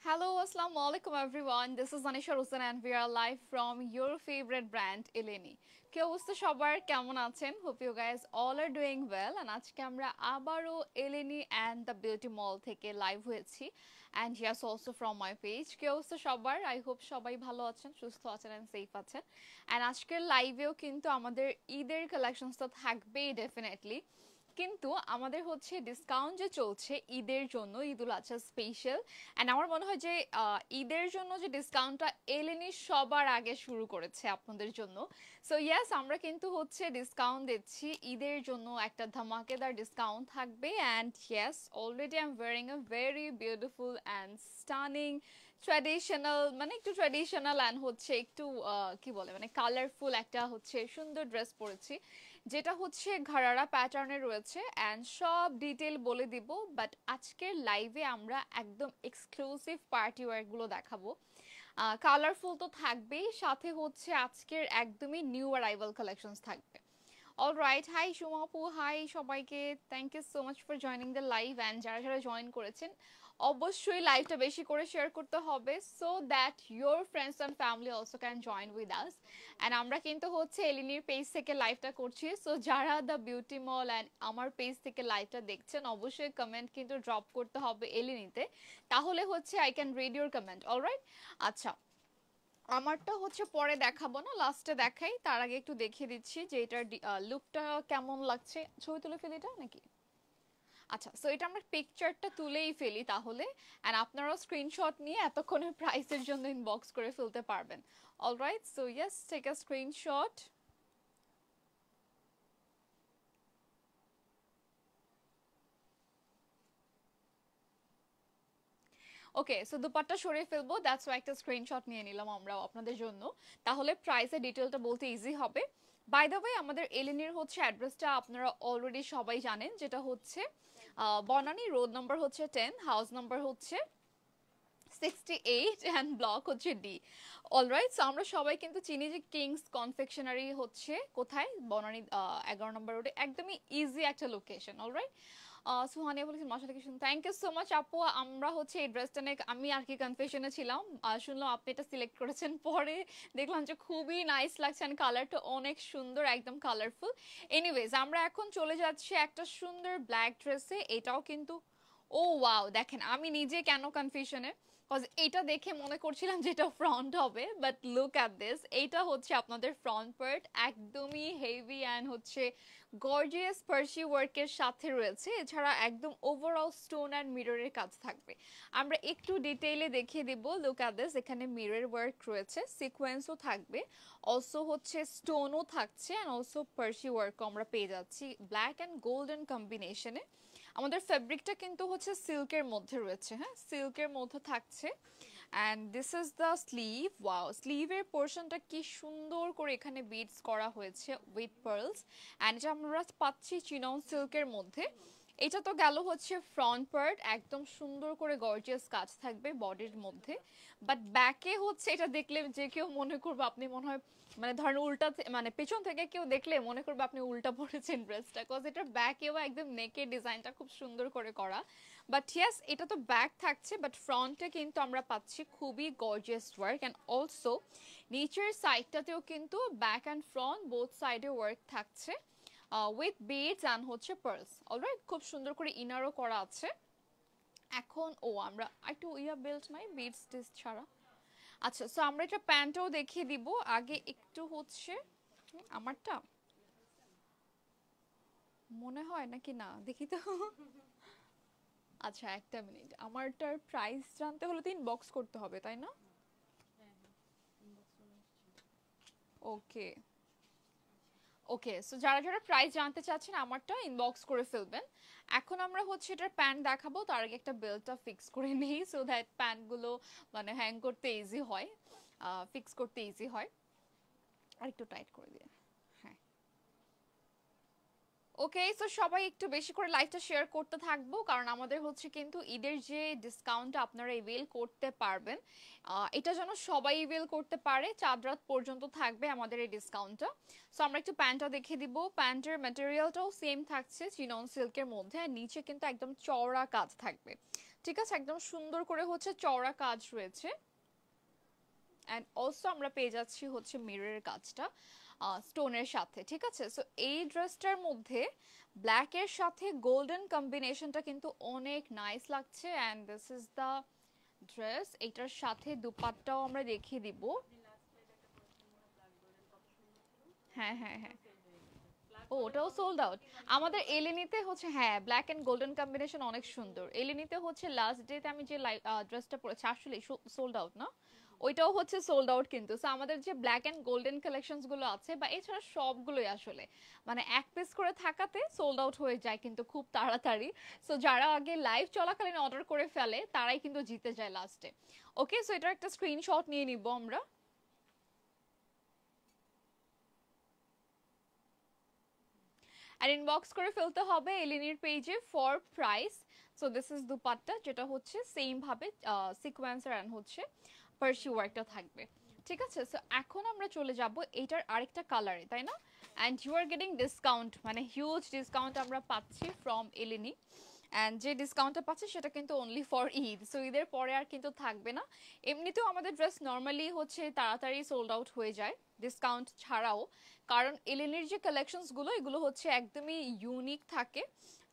Hello, Assalamu alaikum everyone. This is Anisha Hussain and we are live from your favorite brand Eleni. কি অবস্থা সবার কেমন আছেন? Hope you guys all are doing well and আজকে আমরা আবারও Eleni and the Beauty Mall থেকে live হয়েছি and yes also from my page. কি অবস্থা সবার? I hope সবাই ভালো আছেন, সুস্থ আছেন and safe আছেন. And আজকের লাইভেও কিন্তু আমাদের ঈদের কালেকশনস তো থাকবেই ডেফিনেটলি। কিন্তু আমাদের হচ্ছে ডিসকাউন্ট যে চলছে ঈদের জন্য, ঈদুল আজহা স্পেশাল এন্ড আমার মনে হয় যে ঈদের জন্য যে ডিসকাউন্টটা এলেনি সবার আগে শুরু করেছে আপনাদের জন্য। সো ইয়েস, আমরা কিন্তু হচ্ছে ডিসকাউন্ট দিচ্ছি ঈদের জন্য, একটা ধামাকেদার ডিসকাউন্ট থাকবে and yes already I am wiring a very beautiful and stunning traditional, মানে একটু ট্র্যাডিশনাল অ্যান্ড হচ্ছে একটু কি বলে মানে কালারফুল একটা হচ্ছে সুন্দর ড্রেস পরেছি, যেটা হচ্ছে ঘরারা প্যাটার্নে রয়েছে অ্যান্ড সব ডিটেল বলে দিব। বাট আজকের লাইভে আমরা একদম এক্সক্লুসিভ পার্টি ওয়্যারগুলো দেখাবো। কালারফুল তো থাকবেই, সাথে হচ্ছে আজকের একদমই নিউ অ্যারাইভাল কালেকশনস থাকবে। অলরাইট, হাই সুমাপু, হাই সবাইকে, thank you so much for joining the live and যারা যারা জয়েন করেছেন অবশ্যই লাইভটা বেশি করে শেয়ার করতে হবে so that your friends and family also can join with us. And আমরা কিন্তু হচ্ছে এলিনির পেজ থেকে লাইভটা করছি, সো যারা দ্য বিউটি মল অ্যান্ড আমার পেজ থেকে লাইভটা দেখছেন অবশ্যই কমেন্ট কিন্তু ড্রপ করতে হবে এলিনিতে, তাহলে হচ্ছে I can read your comment. Alright, আচ্ছা আমারটা হচ্ছে পরে দেখাবো না, লাস্টে দেখাই, তার আগে একটু দেখিয়ে দিচ্ছি যে এটার লুকটা কেমন লাগছে। ছবি তুলে ফেলি এটা নাকি? আচ্ছা, সো এটা আমরা পিকচারটা তুলেই ফেলি তাহলে, অ্যান্ড আপনারাও স্ক্রিনশট নিয়ে এতক্ষণের প্রাইসের জন্য ইনবক্স করে ফেলতে পারবেন। Alright, so yes, take a screenshot. Okay, so dupatta সরিয়ে ফেলবো, দ্যাটস ওয়াই একটা স্ক্রিনশট নিয়ে নিলাম আমরা আপনাদের জন্য, তাহলে প্রাইসের ডিটেলটা বলতে ইজি হবে। বাই দ্য ওয়ে, আমাদের এলিনির হচ্ছে অ্যাড্রেসটা আপনারা অলরেডি সবাই জানেন, যেটা হচ্ছে বনানী রোড নাম্বার হচ্ছে 10, হাউস নাম্বার হচ্ছে 68 অ্যান্ড ব্লক হচ্ছে ডি। অলরাইট, সো আমরা সবাই কিন্তু চিনি যে কিংস কনফেকশনারি হচ্ছে কোথায়, বনানী 11 নম্বর রোডে, একদমই ইজি একটা লোকেশন। অলরাইট, সুহানিয়া বলেছেন মাশাআল্লাহ কি সুন্দর, থ্যাংক ইউ সো মাচ আপু। আমরা হচ্ছে এই ড্রেসটা নিয়ে আমি আর কি কনফিউশনে ছিলাম, শুনলাম আপনি এটা সিলেক্ট করেছেন, পরে দেখলাম যে খুবই নাইস লাগছে এন্ড কালারটা অনেক সুন্দর, একদম কালারফুল। এনিওয়েজ, আমরা এখন চলে যাচ্ছি একটা সুন্দর ব্ল্যাক ড্রেসে, এটাও কিন্তু ও ওয়াও, দেখেন আমি নিজে কেন কনফিউশনে, কজ এটা দেখে মনে করছিলাম যে এটা ফ্রন্ট হবে, বাট লুক অ্যাট দিস, এইটা হচ্ছে আপনাদের ফ্রন্ট পার্ট, একদমই হেভি অ্যান্ড হচ্ছে গর্জিয়াস পার্সি ওয়ার্কের সাথে রয়েছে, এছাড়া একদম ওভারঅল স্টোন অ্যান্ড মিররের কাজ থাকবে। আমরা একটু ডিটেইলে দেখিয়ে দেব, লুক অ্যাট দিস, এখানে মিরর ওয়ার্ক রয়েছে, সিকোয়েন্সও থাকবে, অলসো হচ্ছে স্টোনও থাকছে অ্যান্ড অলসো পার্সি ওয়ার্কও আমরা পেয়ে যাচ্ছি ব্ল্যাক অ্যান্ড গোল্ডেন কম্বিনেশনে। আমাদের ফেব্রিকটা কিন্তু হচ্ছে সিল্কের মধ্যে রয়েছে, হ্যাঁ সিল্কের মধ্যে থাকছে। And this is the sleeve, wow স্লিভের পোর্শনটা কি সুন্দর করে এখানে বিটস করা হয়েছে উইথ পার্লস, অ্যান্ড এটা আমরা পাচ্ছি চিনন সিল্কের মধ্যে। এটা তো গেল হচ্ছে ফ্রন্ট পার্ট, একদম সুন্দর করে গর্জিয়াস কাজ থাকবে বডির মধ্যে, বাট ব্যাকে হচ্ছে এটা দেখলে যে কেউ মনে করবে আপনি মনে হয় মানে ধরেন উল্টা মানে পেছন থেকে কেউ দেখলে মনে করবে আপনি উল্টা পড়েছেন ড্রেসটা, কজ এটার ব্যাকেও একদম নেকের ডিজাইনটা খুব সুন্দর করে করা। বাট ইয়েস, এটা তো ব্যাক থাকছে, বাট ফ্রন্টে কিন্তু আমরা পাচ্ছি খুবই গর্জিয়াস ওয়ার্ক অ্যান্ড অলসো নিচের সাইডটাতেও কিন্তু ব্যাক অ্যান্ড ফ্রন্ট বোথ সাইডে ওয়ার্ক থাকছে উইথ বিডস অ্যান্ড হচ্ছে পার্লস। অলরাইট, খুব সুন্দর করে ইনারও করা আছে। এখন আমরা একটু বেল্ট নাই বিডস টিস ছাড়া। আচ্ছা, সো আমরা এটা প্যান্টও দেখিয়ে দিব, আগে একটু হচ্ছে আমারটা মনে হয় নাকি না দেখি তো। আচ্ছা একটা মিনিট, আমারটার প্রাইস জানতে হলে তো ইনবক্স করতে হবে তাই না? ওকে ওকে, সো যারা যারা প্রাইস জানতে চাচ্ছেন আমারটা ইনবক্স করে ফেলবেন। এখন আমরা হচ্ছে এটার প্যান্ট দেখাবো, তার আগে একটা বেল্টটা ফিক্স করে নেই সো দ্যাট প্যান্টগুলো মানে হ্যাং করতে ইজি হয়, ফিক্স করতে ইজি হয়। আর একটু টাইট করে দিয়ে, হ্যাঁ। ওকে, সো সবাই একটু বেশি করে লাইভটা শেয়ার করতে থাকবো, কারণ আমাদের হচ্ছে কিন্তু ঈদের যে ডিসকাউন্টটা আপনারা ইভেল করতে পারবেন, এটা যেন সবাই ইভেল করতে পারে, চাঁদ রাত পর্যন্ত থাকবে আমাদের এই ডিসকাউন্টটা। সো আমরা একটু প্যান্টটা দেখিয়ে দিব, প্যান্টের ম্যাটেরিয়ালটাও সেম থাকছে চিনন সিল্কের মধ্যে, আর নিচে কিন্তু একদম চওড়া কাজ থাকবে, ঠিক আছে, একদম সুন্দর করে হচ্ছে চওড়া কাজ রয়েছে। অ্যান্ড অলসো আমরা পেয়ে যাচ্ছি হচ্ছে মিররের কাজটা স্টোনের সাথে। ঠিক আছে, সো এই ড্রেসটার মধ্যে ব্ল্যাকের সাথে গোল্ডেন কম্বিনেশনটা কিন্তু অনেক নাইস লাগছে। And this is the dress. এটার সাথে দুপাট্টাও আমরা দেখিয়ে দিব। হ্যাঁ হ্যাঁ হ্যাঁ, ও ওটাও সোল্ড আউট। আমাদের এলিনিতে হচ্ছে হ্যাঁ ব্ল্যাক এন্ড গোল্ডেন কম্বিনেশন অনেক সুন্দর। এলিনিতে হচ্ছে লাস্ট ডেতে আমি যে ড্রেসটা পরেছি আসলে সোল্ড আউট না, ওইটাও হচ্ছে সোল্ড আউট কিন্তু। সো আমাদের যে ব্ল্যাক এন্ড গোল্ডেন কালেকশনস গুলো আছে বা এছাড়া সবগুলোই আসলে মানে এক পিস করে থাকাতে সোল্ড আউট হয়ে যায় কিন্তু খুব তাড়াতাড়ি। সো যারা আগে লাইভ চলাকালীন অর্ডার করে ফেলে তারাই কিন্তু জিতে যায় লাস্টে। ওকে, সো এটার একটা স্ক্রিনশট নিয়ে নিব আমরা। আর ইনবক্স করে ফেলতে হবে এলিনির পেজে for price. So this is dupatta, যেটা হচ্ছে সেম ভাবে সিকোয়েন্সার এন্ড হচ্ছে পার্সি ওয়ার্কটা থাকবে। ঠিক আছে, সো এখন আমরা চলে যাব এটার আরেকটা কালারে, তাই না? And you are getting discount, মানে হিউজ ডিসকাউন্ট আমরা পাচ্ছি ফ্রম এলিনি। অ্যান্ড যে ডিসকাউন্টটা পাচ্ছি সেটা কিন্তু অনলি ফর ঈদ। সো ঈদের পরে আর কিন্তু থাকবে না। এমনিতেও আমাদের ড্রেস নর্মালি হচ্ছে তাড়াতাড়ি সোল্ড আউট হয়ে যায় ডিসকাউন্ট ছাড়াও, কারণ এলিনির যে কালেকশনসগুলো এগুলো হচ্ছে একদমই ইউনিক থাকে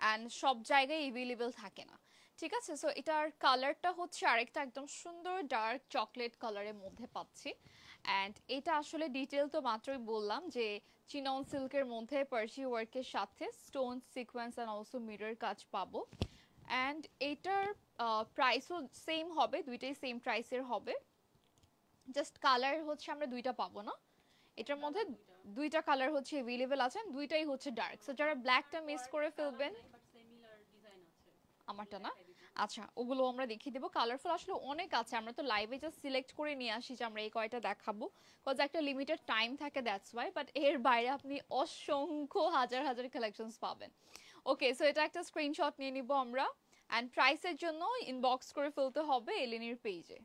অ্যান্ড সব জায়গায় এভেলেবেল থাকে না। ঠিক আছে, সো এটার কালারটা হচ্ছে আরেকটা একদম সুন্দর ডার্ক চকলেট কালারের মধ্যে পাচ্ছি। অ্যান্ড এটা আসলে ডিটেল তো মাত্রই বললাম যে চিনন সিল্কের মধ্যে পার্সি ওয়ার্কের সাথে stone sequence and also mirror কাজ পাবো। অ্যান্ড এটার প্রাইসও সেম হবে, দুইটাই সেম প্রাইসের হবে। জাস্ট কালার হচ্ছে আমরা দুইটা পাবো না, এটার মধ্যে দুইটা কালার হচ্ছে अवेलेबल আছে, দুইটাই হচ্ছে ডার্ক। সো যারা ব্ল্যাকটা মিস করে ফেলবেন, আমারটা না, আচ্ছা ওগুলো আমরা দেখিয়ে দেবো। কালারফুল আসলে অনেক আছে, আমরা তো লাইভে জাস্ট সিলেক্ট করে নিয়ে আসি যে আমরা এই কয়টা দেখাবো, কজ একটা লিমিটেড টাইম থাকে, দ্যাটস ওয়াই। বাট এর বাইরে আপনি অসংখ্য হাজার হাজার কালেকশনস পাবেন। ওকে, সো এটা একটা স্ক্রিনশট নিয়ে নিব আমরা। অ্যান্ড প্রাইসের জন্য ইনবক্স করে ফেলতে হবে এলিনির পেজে।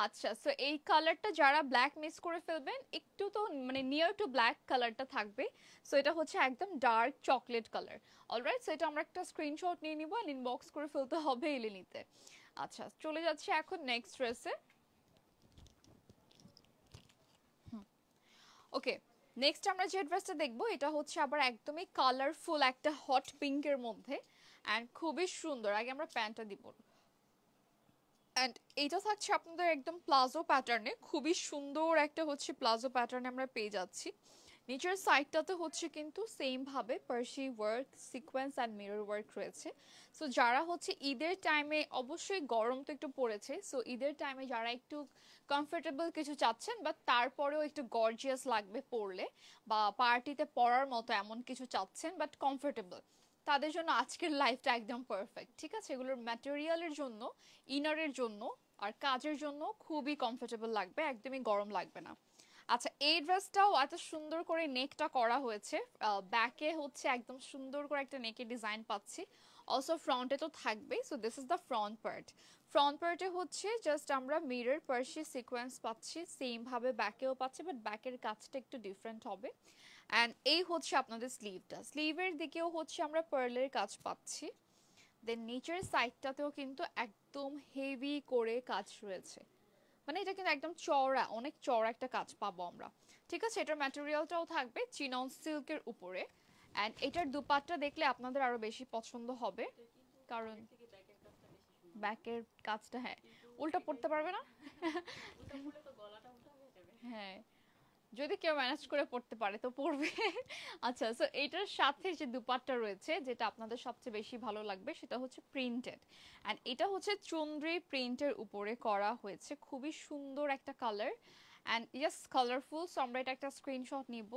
আচ্ছা, সো এই কালারটা যারা ব্ল্যাক মিস করে ফেলবেন, একটু তো মানে নিয়ার টু ব্ল্যাক কালারটা থাকবে। সো এটা হচ্ছে একদম dark chocolate colour. Alright, so এটা আমরা একটা স্ক্রিনশট নিয়ে নিব, ইনবক্স করে ফেলতে হবে এলিনিতে। আচ্ছা, চলে যাচ্ছে এখন নেক্সট ড্রেসে। ওকে, নেক্সট আমরা যে ড্রেসটা দেখবো এটা হচ্ছে আবার একদমই কালারফুল একটা হট পিঙ্কের মধ্যে অ্যান্ড খুবই সুন্দর। আগে আমরা প্যান্টটা দিব। অ্যান্ড এইটা থাকছে আপনাদের একদম প্লাজো প্যাটার্নে, খুবই সুন্দর একটা হচ্ছে প্লাজো প্যাটার্নে আমরা পেয়ে যাচ্ছি। নিচের সাইডটাতে হচ্ছে কিন্তু সেম ভাবে Parsi work sequence and mirror work রয়েছে। সো যারা হচ্ছে ঈদের টাইমে, অবশ্যই গরম তো একটু পড়েছে, সো ঈদের টাইমে যারা একটু কমফোর্টেবল কিছু চাচ্ছেন বা তারপরেও একটু গর্জিয়াস লাগবে পরলে, বা পার্টিতে পরার মতো এমন কিছু চাচ্ছেন বাট কমফোর্টেবল, তাদের জন্য আজকের লাইফটা একদম পারফেক্ট। ঠিক আছে, এগুলোর ম্যাটেরিয়ালের জন্য, ইনারের জন্য আর কাজের জন্য খুবই কমফোর্টেবল লাগবে, একদমই গরম লাগবে না। আচ্ছা, এই ড্রেসটাও এত সুন্দর করে নেকটা করা হয়েছে, ব্যাকে হচ্ছে একদম সুন্দর করে একটা নেকের ডিজাইন পাচ্ছি, অলসো ফ্রন্টে তো থাকবেই। So this is the front part. Front পার্টে হচ্ছে জাস্ট আমরা মিরর পার্সি সিকোয়েন্স পাচ্ছি, সেম ভাবে ব্যাকেও পাচ্ছি, বাট ব্যাকের কাজটা একটু ডিফারেন্ট হবে। অ্যান্ড এই হচ্ছে আপনাদের স্লিভটা, স্লিভের দিকেও হচ্ছে আমরা পার্লের কাজ পাচ্ছি। দেন নিচের সাইডটাতেও কিন্তু একদম হেভি করে কাজ রয়েছে, মানে এটা কিন্তু একদম চওড়া, অনেক চওড়া একটা কাজ পাবো আমরা। ঠিক আছে, এটার ম্যাটেরিয়ালটাও থাকবে চিনন সিল্কের উপরে। অ্যান্ড এটার দুপাট্টা দেখলে আপনাদের আরো বেশি পছন্দ হবে, কারণ ব্যাকের কাজটা হ্যাঁ উল্টা পড়তে পারবে না। হ্যাঁ, যদি কেউ ম্যানেজ করে পড়তে পারে তো পড়বে। আচ্ছা, সো এটার সাথে যে দুপাট্টা রয়েছে যেটা আপনাদের সবচেয়ে বেশি ভালো লাগবে সেটা হচ্ছে প্রিন্টেড। অ্যান্ড এটা হচ্ছে চুনরি প্রিন্টের উপরে করা হয়েছে, খুবই সুন্দর একটা colour and yes colourful. So আমরা এটা একটা স্ক্রিনশট নিব।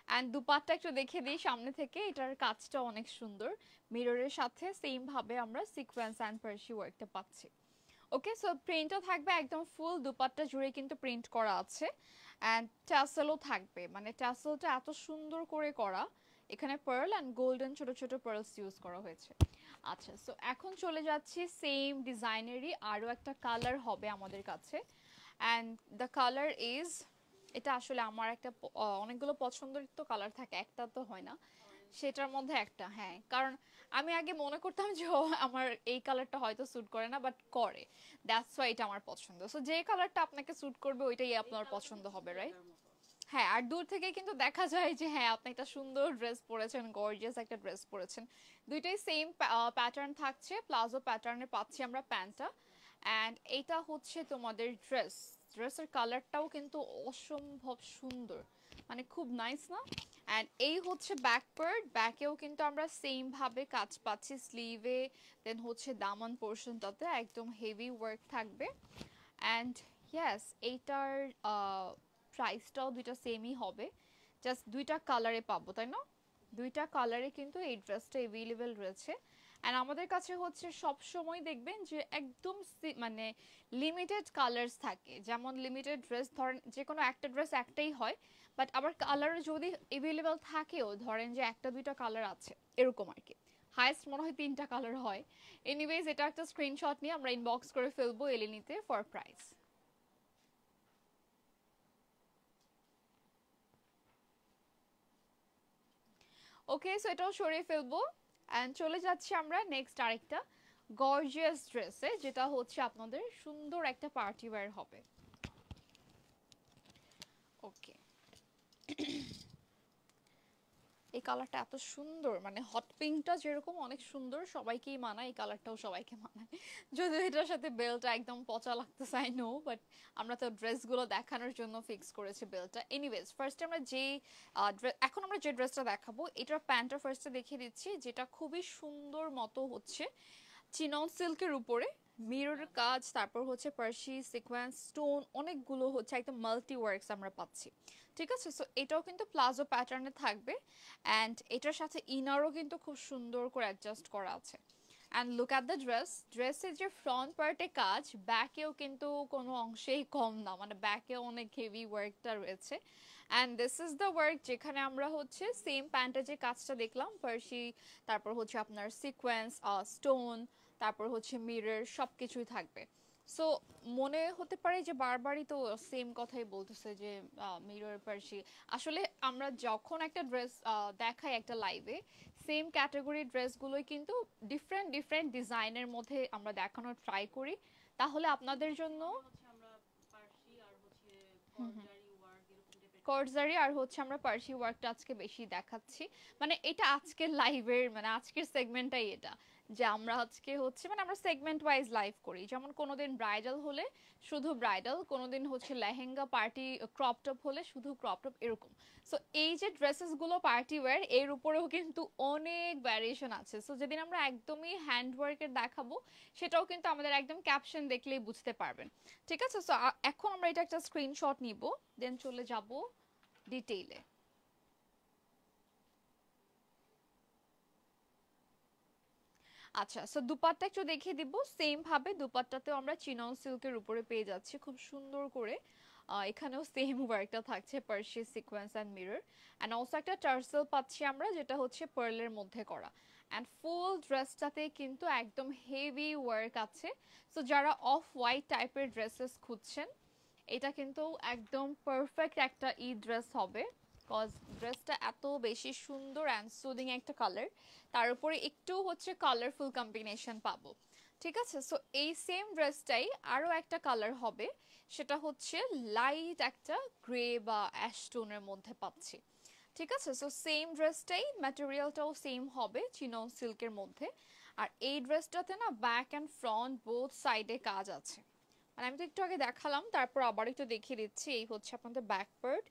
অ্যান্ড দুপাট্টা একটু দেখে দিই সামনে থেকে, এটার কাজটা অনেক সুন্দর, মিররের সাথে সেম ভাবে আমরা সিকোয়েন্স অ্যান্ড পার্সি ওয়ার্কটা পাচ্ছি। ওকে, সো প্রিন্টও থাকবে একদম ফুল দুপাট্টা জুড়ে কিন্তু প্রিন্ট করা আছে। অ্যান্ড ট্যাসেলও থাকবে, মানে ট্যাসেলটা এত সুন্দর করে করা, এখানে পার্ল অ্যান্ড গোল্ডেন ছোট ছোট পার্লস ইউজ করা হয়েছে। আচ্ছা, সো এখন চলে যাচ্ছি সেম ডিজাইনেরই আরও একটা কালার হবে আমাদের কাছে। অ্যান্ড দ্য কালার ইজ এটা আসলে আমার একটা অনেকগুলো পছন্দের তো কালার থাকে, একটা তো হয় না, সেটার মধ্যে একটা। হ্যাঁ, কারণ আমি আগে মনে করতাম যে আমার এই কালারটা হয়তো স্যুট করে না, বাট করে। দ্যাটস ওয়াই এটা আমার পছন্দ। সো যে কালারটা আপনাকে স্যুট করবে ওইটাই আপনার পছন্দ হবে, রাইট? হ্যাঁ, আর দূর থেকে কিন্তু দেখা যায় যে হ্যাঁ আপনি একটা সুন্দর ড্রেস পরেছেন, গর্জিয়াস একটা ড্রেস পরেছেন। দুইটাই সেম প্যাটার্ন থাকছে, প্লাজো প্যাটার্নে পাচ্ছি আমরা প্যান্টটা। অ্যান্ড এইটা হচ্ছে তোমাদের ড্রেসের কালারটাও কিন্তু অসম্ভব সুন্দর, মানে খুব নাইস না? অ্যান্ড এই হচ্ছে ব্যাক পার্ট, ব্যাকেও কিন্তু আমরা সেম ভাবে কাজ পাচ্ছি স্লিভে, দেন হচ্ছে দামান পোর্শনটাতে একদম হেভি ওয়ার্ক থাকবে। অ্যান্ড ইয়েস, এইটার প্রাইসটাও দুইটা সেমই হবে, জাস্ট দুইটা কালারে পাবো, তাই না? দুইটা কালারে কিন্তু এই ড্রেসটা এভেলেবেল রয়েছে। অ্যান্ড আমাদের কাছে হচ্ছে সব সময় দেখবেন যে একদম মানে লিমিটেড কালার্স থাকে, যেমন লিমিটেড ড্রেস ধরেন যে কোনো একটা ড্রেস একটাই হয়, বাট আবার কালার যদি এভেলেবেল থাকেও ধরেন যে একটা দুইটা কালার আছে এরকম আর কি, হাইস্ট মনে হয় তিনটা কালার হয়। এনিওয়েজ, এটা একটা স্ক্রিনশট নিয়ে আমরা ইনবক্স করে ফেলবো এলিনিতে ফর প্রাইস। ওকে, সো এটাও সরিয়ে ফেলবো। অ্যান্ড চলে যাচ্ছি আমরা নেক্সট আরেকটা গর্জিয়াস ড্রেসে, যেটা হচ্ছে আপনাদের সুন্দর একটা পার্টি ওয়্যার হবে। ওকে, এই কালারটা এত সুন্দর, মানে হট পিঙ্কটা যেরকম অনেক সুন্দর, সবাইকেই মানায়, এই কালারটাও সবাইকে মানায়। যদিও এটার সাথে বেলটা একদম পচা লাগতেছে, আই নো, বাট আমরা তো ড্রেসগুলো দেখানোর জন্য ফিক্স করেছি বেলটা। এনিওয়েজ, ফার্স্টে আমরা এখন আমরা যে ড্রেসটা দেখাবো এটার প্যান্টটা ফার্স্টে দেখিয়ে দিচ্ছি, যেটা খুবই সুন্দর মতো হচ্ছে চিনন সিল্কের উপরে মিরর কাজ, তারপর হচ্ছে পার্সি সিকোয়েন্স স্টোন অনেকগুলো হচ্ছে একদম মাল্টি ওয়ার্কস আমরা পাচ্ছি। ঠিক আছে, সো এটাও কিন্তু প্লাজো প্যাটার্নে থাকবে। অ্যান্ড এটার সাথে ইনারও কিন্তু খুব সুন্দর করে অ্যাডজাস্ট করা আছে। অ্যান্ড লুক অ্যাট দ্য ড্রেসের যে ফ্রন্ট পার্টে কাজ, ব্যাকেও কিন্তু কোনো অংশেই কম না, মানে ব্যাকেও অনেক হেভি ওয়ার্কটা রয়েছে। And this is the work যেখানে আমরা হচ্ছে সেম প্যান্টে যে কাজটা দেখলাম পার্সি, তারপর হচ্ছে আপনার সিকোয়েন্স স্টোন, তারপর হচ্ছে মিরর সব কিছুই থাকবে। সো মনে হতে পারে যে বারবারই তো সেম কথাই বলতেছে যে মিরর পার্সি। আসলে আমরা যখন একটা ড্রেস দেখাই একটা লাইভে, সেম ক্যাটাগরির ড্রেসগুলোই কিন্তু ডিফারেন্ট ডিফারেন্ট ডিজাইনের মধ্যে আমরা দেখানোর ট্রাই করি, তাহলে আপনাদের জন্য কর্জারি আর হচ্ছে আমরা পার্সি ওয়ার্কটা আজকে বেশি দেখাচ্ছি। মানে এটা আজকের লাইভের মানে আজকের সেগমেন্টটাই এটা, যে আমরা আজকে হচ্ছে মানে আমরা সেগমেন্ট ওয়াইজ লাইভ করি, যেমন কোনোদিন ব্রাইডাল হলে শুধু ব্রাইডাল, কোনোদিন হচ্ছে লেহেঙ্গা পার্টি ক্রপ টপ হলে শুধু ক্রপ টপ, এরকম। সো এই যে ড্রেসেস গুলো পার্টি ওয়্যার, এর উপরেও কিন্তু অনেক ভ্যারিয়েশন আছে। সো যেদিন আমরা একদমই হ্যান্ড ওয়ার্কের দেখাবো, সেটাও কিন্তু আমাদের একদম ক্যাপশন দেখলেই বুঝতে পারবেন। ঠিক আছে, সো এখন আমরা এটা একটা স্ক্রিনশট নিব, দেন চলে যাব ডিটেইলে। আচ্ছা, সো দুপাট্টা একটু দেখিয়ে দিব। সেম ভাবে দুপাট্টাতেও আমরা চিনন সিল্কের উপরে পেয়ে যাচ্ছি খুব সুন্দর করে। এখানেও সেম ওয়ার্কটা থাকছে Parsi sequence and mirror, and also একটা টার্সেল পাচ্ছি আমরা, যেটা হচ্ছে পার্লের মধ্যে করা। অ্যান্ড ফুল ড্রেসটাতে কিন্তু একদম হেভি ওয়ার্ক আছে। সো যারা অফ হোয়াইট টাইপের ড্রেসেস খুঁজছেন, এটা কিন্তু একদম পারফেক্ট একটা ড্রেস হবে, কজ ড্রেসটা এত বেশি সুন্দর অ্যান্ড সুদিং একটা কালার, তার উপরে একটু হচ্ছে কালারফুল কম্বিনেশন পাবো। ঠিক আছে, সো এই সেম ড্রেসটাই আরও একটা কালার হবে, সেটা হচ্ছে লাইট একটা গ্রে বা অ্যাশ টোনের মধ্যে পাচ্ছি। ঠিক আছে, সো সেম ড্রেসটাই ম্যাটেরিয়ালটাও সেম হবে চিনন সিল্কের মধ্যে। আর এই ড্রেসটাতে না ব্যাক অ্যান্ড ফ্রন্ট বোথ সাইডে কাজ আছে, মানে আমি তো একটু আগে দেখালাম, তারপর আবার একটু দেখিয়ে দিচ্ছি। এই হচ্ছে আপনাদের ব্যাক পার্ট,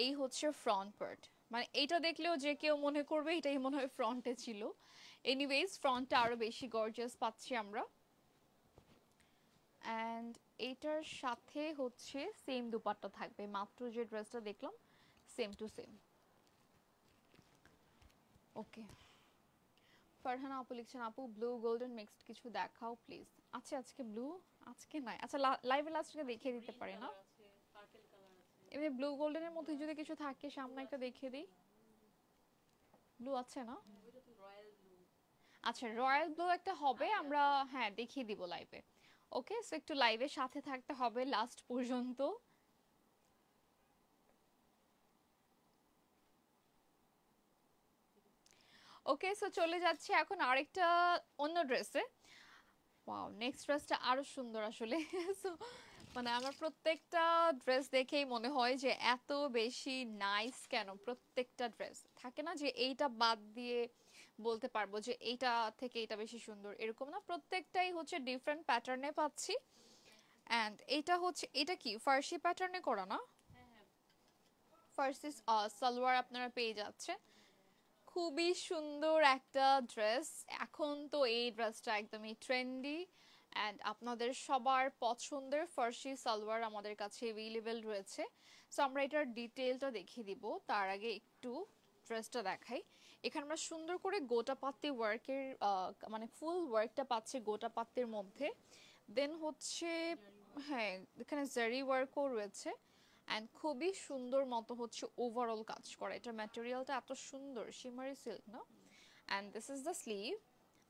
এই হচ্ছে ফ্রন্ট পার্ট। মানে এইটা দেখলেও যে কেউ মনে করবে এটাই মনে হয় ফ্রন্টে ছিল। এনিওয়েজ, ফ্রন্টটা আরো বেশি গর্জিয়াস পাচ্ছি আমরা। অ্যান্ড এইটার সাথে হচ্ছে সেম দুপাট্টা থাকবে, মাত্র যে ড্রেসটা দেখলাম সেম টু সেম। ওকে, ফারহানা আপু লিখছেন, আপু ব্লু গোল্ডেন মিক্সড কিছু দেখাও প্লিজ। আচ্ছা, আজকে ব্লু আজকে নাই। আচ্ছা, লাইভে লাস্টকে দেখিয়ে দিতে পারি না? এমনি ব্লু গোল্ডেনের মধ্যে যদি কিছু থাকে সামনে একটা দেখিয়ে দিই। ব্লু আছে না? আচ্ছা, রয়্যাল ব্লু একটা হবে, আমরা হ্যাঁ দেখিয়ে দিব লাইভে। ওকে, সো একটু লাইভের সাথে থাকতে হবে লাস্ট পর্যন্ত। ওকে, সো চলে যাচ্ছে এখন আরেকটা অন্য ড্রেসে। ওয়াও, নেক্সট ড্রেসটা আরো সুন্দর আসলে। সো মানে আমার প্রত্যেকটা ড্রেস দেখেই মনে হয় যে এত বেশি নাইস কেন, প্রত্যেকটা ড্রেস থাকে না যে এইটা বাদ দিয়ে বলতে পারবো যে এইটা থেকে এটা বেশি সুন্দর, এরকম না, প্রত্যেকটাই হচ্ছে ডিফারেন্ট প্যাটার্নে পাচ্ছি। এন্ড এটা হচ্ছে, এটা কি ফার্সি প্যাটার্নে করা না? ফার্সি সালোয়ার আপনারা পেয়ে যাচ্ছেন। খুবই সুন্দর একটা ড্রেস। এখন তো এই ড্রেসটা একদমই ট্রেন্ডি অ্যান্ড আপনাদের সবার পছন্দের ফার্সি সালোয়ার আমাদের কাছে অ্যাভেলেবেল রয়েছে। সো আমরা এটার ডিটেলটা দেখিয়ে দিব, তার আগে একটু ড্রেসটা দেখাই। এখানে আমরা সুন্দর করে গোটা পাত্তি ওয়ার্কের মানে ফুল ওয়ার্কটা পাচ্ছি গোটা পাত্তির মধ্যে। দেন হচ্ছে, হ্যাঁ এখানে জারি ওয়ার্কও রয়েছে অ্যান্ড খুবই সুন্দর মতো হচ্ছে ওভারঅল কাজ করা। এটার ম্যাটেরিয়ালটা এত সুন্দর, শিমারি সিল্ক না। And this is the sleeve,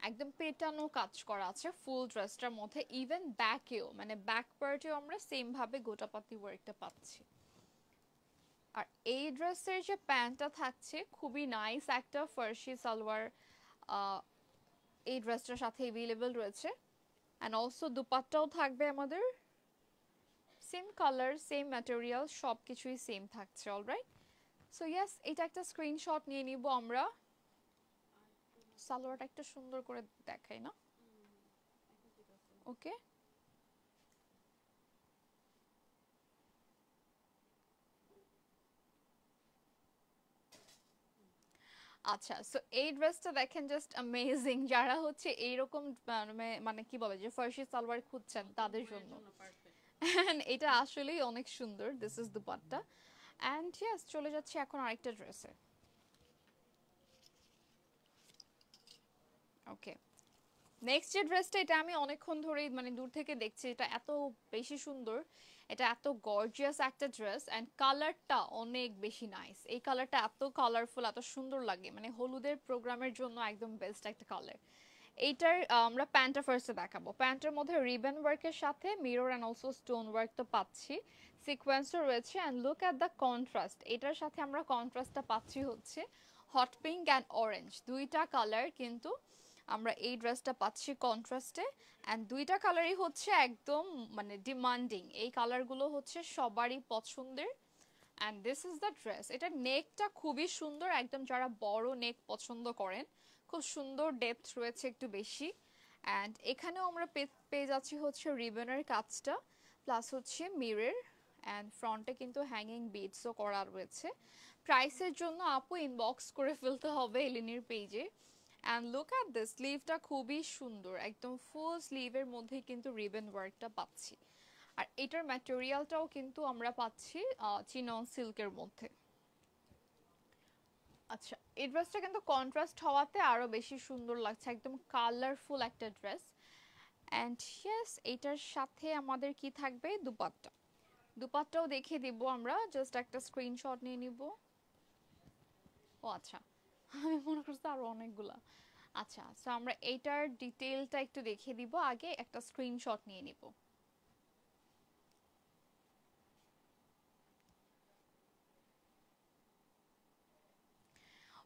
একদম পেটানো কাজ করা আছে ফুল ড্রেসটার মধ্যে। ইভেন ব্যাকেও, মানে ব্যাক পার্টেও আমরা সেম ভাবে গোটাপাতি ওয়ার্কটা পাচ্ছি। আর এই ড্রেসের যে প্যান্টটা থাকছে খুবই নাইস একটা ফার্সি সালোয়ার এই ড্রেসটার সাথে অ্যাভেলেবল রয়েছে। অ্যান্ড অলসো দুপাট্টাও থাকবে আমাদের সেম কালার, সেম ম্যাটেরিয়াল, সব কিছুই সেম থাকছে। অলরাইট, সো ইয়েস, এটা একটা স্ক্রিনশট নিয়ে নিব আমরা। সালোয়ারটা একটা সুন্দর করে দেখাই না? ওকে, আচ্ছা, সো এই ড্রেসটা দেখেন, জাস্ট অ্যামেজিং। যারা হচ্ছে এইরকম মানে কি বলে যে ফার্সি সালোয়ার খুঁজছেন তাদের জন্য। And এটা আসলেই অনেক সুন্দর। This is dupatta. And yes, চলে যাচ্ছে এখন আরেকটা ড্রেসে। ওকে, নেক্সট যে ড্রেসটা, এটা আমি অনেকক্ষণ ধরেই মানে দূর থেকে দেখছি, এটা এত বেশি সুন্দর, এটা এত গর্জিয়াস একটা ড্রেস অ্যান্ড কালারটা অনেক বেশি নাইস। এই কালারটা এত কালারফুল, এত সুন্দর লাগে, মানে হলুদের প্রোগ্রামের জন্য একদম বেস্ট একটা কালার। এইটার আমরা প্যান্টটা ফার্স্টে দেখাবো। প্যান্টের মধ্যে রিবন ওয়ার্কের সাথে mirror and also stone work তো পাচ্ছি, সিকোয়েন্সও রয়েছে। And look at the contrast, এটার সাথে আমরা কন্ট্রাস্টটা পাচ্ছি হচ্ছে হট পিঙ্ক অ্যান্ড অরেঞ্জ, দুইটা কালার কিন্তু আমরা এই ড্রেসটা পাচ্ছি কন্ট্রাস্টে। অ্যান্ড দুইটা কালারই হচ্ছে একদম মানে ডিমান্ডিং, এই কালারগুলো হচ্ছে সবারই পছন্দের। And this is the dress. এটার নেকটা খুবই সুন্দর, একদম যারা বড় নেক পছন্দ করেন, খুব সুন্দর ডেপথ রয়েছে একটু বেশি। অ্যান্ড এখানেও আমরা পেয়ে যাচ্ছি হচ্ছে রিবনের কাজটা, প্লাস হচ্ছে মিরর। অ্যান্ড ফ্রন্টে কিন্তু হ্যাঙ্গিং বিটসও করা রয়েছে। প্রাইসের জন্য আপু ইনবক্স করে ফেলতে হবে এলিনির পেজে। অ্যান্ড লুক অ্যাট দিস, স্লিভটা খুবই সুন্দর, একদম ফুল স্লিভের মধ্যে কিন্তু রিবন ওয়ার্কটা পাচ্ছি। আর এটার ম্যাটেরিয়ালটাও কিন্তু আমরা পাচ্ছি চিনন সিল্কের মধ্যে। আচ্ছা, এই ড্রেসটা কিন্তু কন্ট্রাস্ট হওয়াতে আরো বেশি সুন্দর লাগছে, একদম কালারফুল একটা ড্রেস। অ্যান্ড ইয়েস, এটার সাথে আমাদের কি থাকবে, দুপাট্টা। দুপাট্টাও দেখিয়ে দিব আমরা, জাস্ট একটা স্ক্রিনশট নিয়ে নিব। ও আচ্ছা, আমি মনে করছি আরো অনেকগুলা। আচ্ছা, সো আমরা এইটার ডিটেলটা একটু দেখিয়ে দিব, আগে একটা স্ক্রিনশট নিয়ে নিব।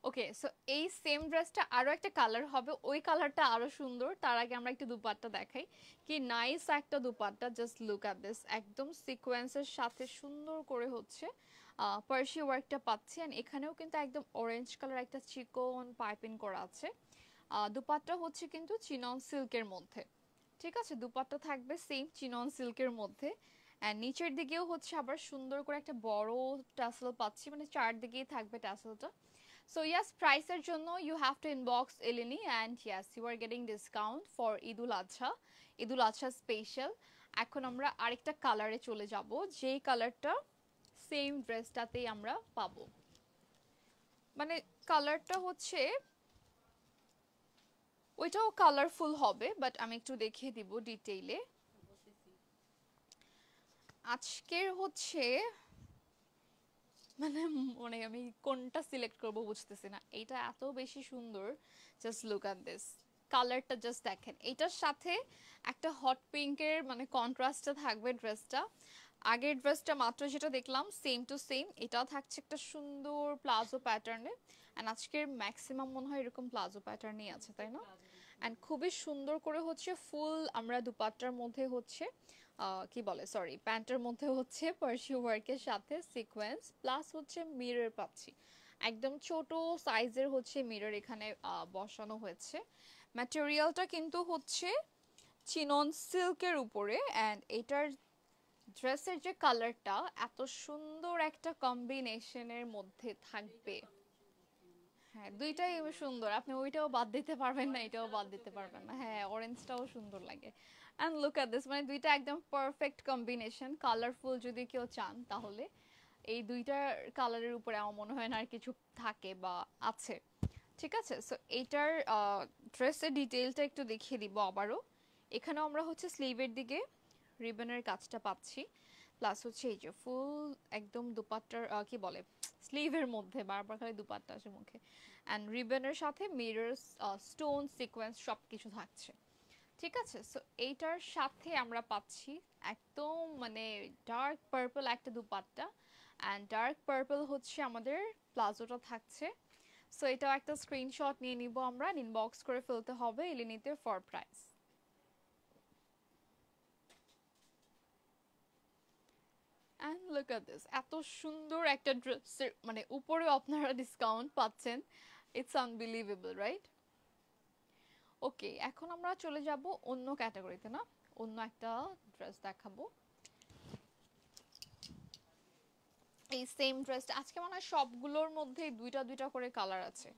ওকে, সো এই সেম ড্রেসটা আরো একটা কালার হবে, ওই কালারটা আরো সুন্দর। তার আগে আমরা একটু দুপাট্টা দেখাই, কি নাইস একটা dupatta. Just look at this, একদম সিকোয়েন্সের সাথে সুন্দর করে হচ্ছে পার্সি ওয়ার্কটা পাচ্ছি। এন্ড এখানেও কিন্তু একদম অরেঞ্জ কালার একটা চিকন পাইপিং করা আছে। দুপাট্টা হচ্ছে কিন্তু চিনন সিল্কের মধ্যে, ঠিক আছে? দুপাট্টা থাকবে সেম চিনন সিল্কের মধ্যে। অ্যান্ড নিচের দিকেও হচ্ছে আবার সুন্দর করে একটা বড় টাসেল পাচ্ছি, মানে চারদিকেই থাকবে টাসেলটা। So yes, প্রাইসের জন্য you have to inbox Eleni and yes, you are getting discount for Idul Adha. Idul Adha special. এখন আমরা আরেকটা কালারে চলে যাব, যেই কালারটা সেম ড্রেসটাতেই আমরা পাবো। মানে কালারটা হচ্ছে ওইটাও কালারফুল হবে, বাট আমি একটু দেখিয়ে দিব ডিটেইলে। আজকের হচ্ছে মানে মানে আমি কোনটা সিলেক্ট করব বুঝতেছি না, এটা এত বেশি সুন্দর। জাস্ট লুক অ্যাট দিস, কালারটা জাস্ট দেখেন। এটার সাথে একটা হট পিঙ্কের মানে কন্ট্রাস্টে থাকবে ড্রেসটা, আগের ড্রেসটা মাত্র যেটা দেখলাম সেম টু সেম, এটা থাকছে একটা সুন্দর প্লাজো প্যাটার্নে। অ্যান্ড আজকের ম্যাক্সিমাম মনে হয় এরকম প্লাজো প্যাটার্নই আছে, তাই না? অ্যান্ড খুবই সুন্দর করে হচ্ছে ফুল আমরা দুপাট্টার মধ্যে হচ্ছে কি বলে, সরি, প্যান্টের মধ্যে হচ্ছে পার্সি ওয়ার্কের সাথে সিকোয়েন্স প্লাস হচ্ছে মিরর পাচ্ছি। একদম ছোট সাইজের হচ্ছে মিরর এখানে বসানো হয়েছে। ম্যাটেরিয়ালটা কিন্তু হচ্ছে চিনন সিল্কের উপরে। অ্যান্ড এটার ড্রেসের যে কালারটা এত সুন্দর একটা কম্বিনেশনের মধ্যে থাকবে। হ্যাঁ, দুইটাই সুন্দর, আপনি ওইটাও বাদ দিতে পারবেন না, এটাও বাদ দিতে পারবেন না। হ্যাঁ, অরেঞ্জটাও সুন্দর লাগে। অ্যান্ড লুক অ্যাট দিস, মানে দুইটা একদম পারফেক্ট কম্বিনেশন। কালারফুল যদি কেউ চান তাহলে এই দুইটার কালারের উপরে আমার মনে হয় না আর কিছু থাকে বা আছে। ঠিক আছে, সো এইটার ড্রেসের ডিটেইলটা একটু দেখিয়ে দিব আবারও। এখানেও আমরা হচ্ছে স্লিভের দিকে রিবনের কাজটা পাচ্ছি, প্লাস হচ্ছে এই যে ফুল একদম দুপাট্টার কি বলে স্লিভের মধ্যে, বারবার খালি দুপাট্টা আছে মুখে। অ্যান্ড রিবনের সাথে মিরর্স, স্টোন, সিকোয়েন্স সব কিছু থাকছে। ঠিক আছে, সো এইটার সাথে আমরা পাচ্ছি একদম মানে ডার্ক পার্পল একটা দুপাট্টা। অ্যান্ড ডার্ক পার্পল হচ্ছে আমাদের প্লাজোটা থাকছে। সো এটাও একটা স্ক্রিনশট নিয়ে নিব আমরা, ইনবক্স করে ফেলতে হবে এলিনিতে for price. And look at this, এত সুন্দর একটা ড্রেসের মানে উপরে আপনারা ডিসকাউন্ট পাচ্ছেন, ইটস আনবিলিভেবল, রাইট? ওকে, এখন আমরা চলে যাব অন্য ক্যাটাগরিতে, না অন্য একটা ড্রেস দেখাবো। এই সেম ড্রেসটা আজকে মনে হয় সবগুলোর মধ্যে দুইটা দুইটা করে কালার আছে,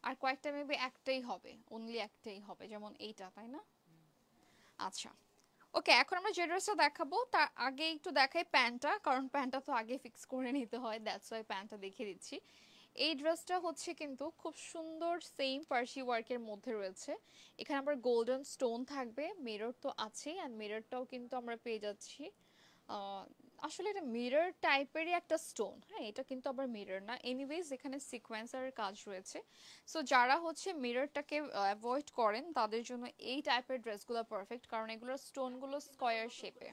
আর কয়েকটা মেবি একটাই হবে, অনলি একটাই হবে, যেমন এইটা, তাই না? আচ্ছা, ওকে, এখন আমরা যে ড্রেসটা দেখাবো তার আগে একটু দেখাই প্যান্টটা, কারণ প্যান্টটা তো আগে ফিক্স করে নিতে হয়, দ্যাটস ওয়াই প্যান্টটা দেখিয়ে দিচ্ছি। এই ড্রেসটা হচ্ছে কিন্তু খুব সুন্দর সেম পার্সি ওয়ার্কের মধ্যে রয়েছে। এখানে আবার গোল্ডেন স্টোন থাকবে, মিরর তো আছেই, অ্যান্ড মিররটাও কিন্তু আমরা পেয়ে যাচ্ছি আসলে এটা মিরর টাইপেরই একটা স্টোন। হ্যাঁ, এটা কিন্তু আবার মিরর না, এনিওয়েজ এখানে সিকোয়েন্সারের কাজ রয়েছে। সো যারা হচ্ছে মিররটাকে অ্যাভয়েড করেন তাদের জন্য এই টাইপের ড্রেসগুলো পারফেক্ট, কারণ এগুলোর স্টোনগুলো স্কয়ার শেপে।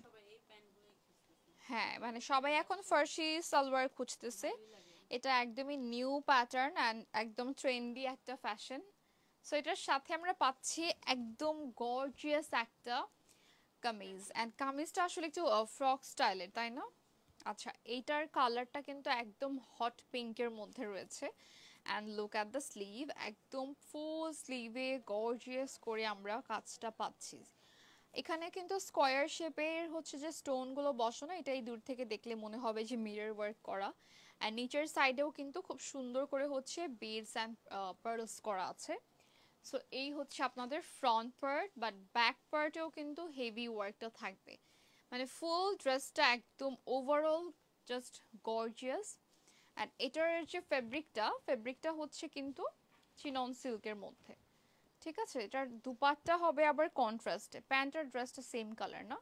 হ্যাঁ, মানে সবাই এখন ফার্সি সালোয়ার খুঁজতেছে, এটা একদমই নিউ প্যাটার্ন অ্যান্ড একদম ট্রেন্ডি একটা ফ্যাশন। সো এটার সাথে আমরা পাচ্ছি একদম গর্জিয়াস একটা কামিজ। অ্যান্ড কামিজটা আসলে একটু ফ্রক স্টাইলের, তাই না? আচ্ছা, এইটার কালারটা কিন্তু একদম হট পিঙ্কের মধ্যে রয়েছে। And look at the sleeve, একদম ফুল স্লিভে গর্জিয়াস করে আমরা কাজটা পাচ্ছি। এখানে কিন্তু স্কয়ার শেপের হচ্ছে যে স্টোনগুলো বসানো, এটাই দূর থেকে দেখলে মনে হবে যে মিরর ওয়ার্ক করা। অ্যান্ড নিচের সাইডেও কিন্তু খুব সুন্দর করে হচ্ছে বিডস অ্যান্ড পার্লস করা আছে। সো এই হচ্ছে আপনাদের ফ্রন্ট পার্ট, বাট ব্যাক পার্টেও কিন্তু হেভি ওয়ার্কটা থাকবে। মানে ফুল ড্রেসটা একদম ওভারঅল জাস্ট গর্জিয়াস। অ্যান্ড এটার যে ফেব্রিকটা হচ্ছে কিন্তু চিনন সিল্কের মধ্যে। ঠিক আছে, এটার দুপাট্টা হবে আবার কন্ট্রাস্টে, প্যান্ট আর ড্রেসটা সেম কালার না,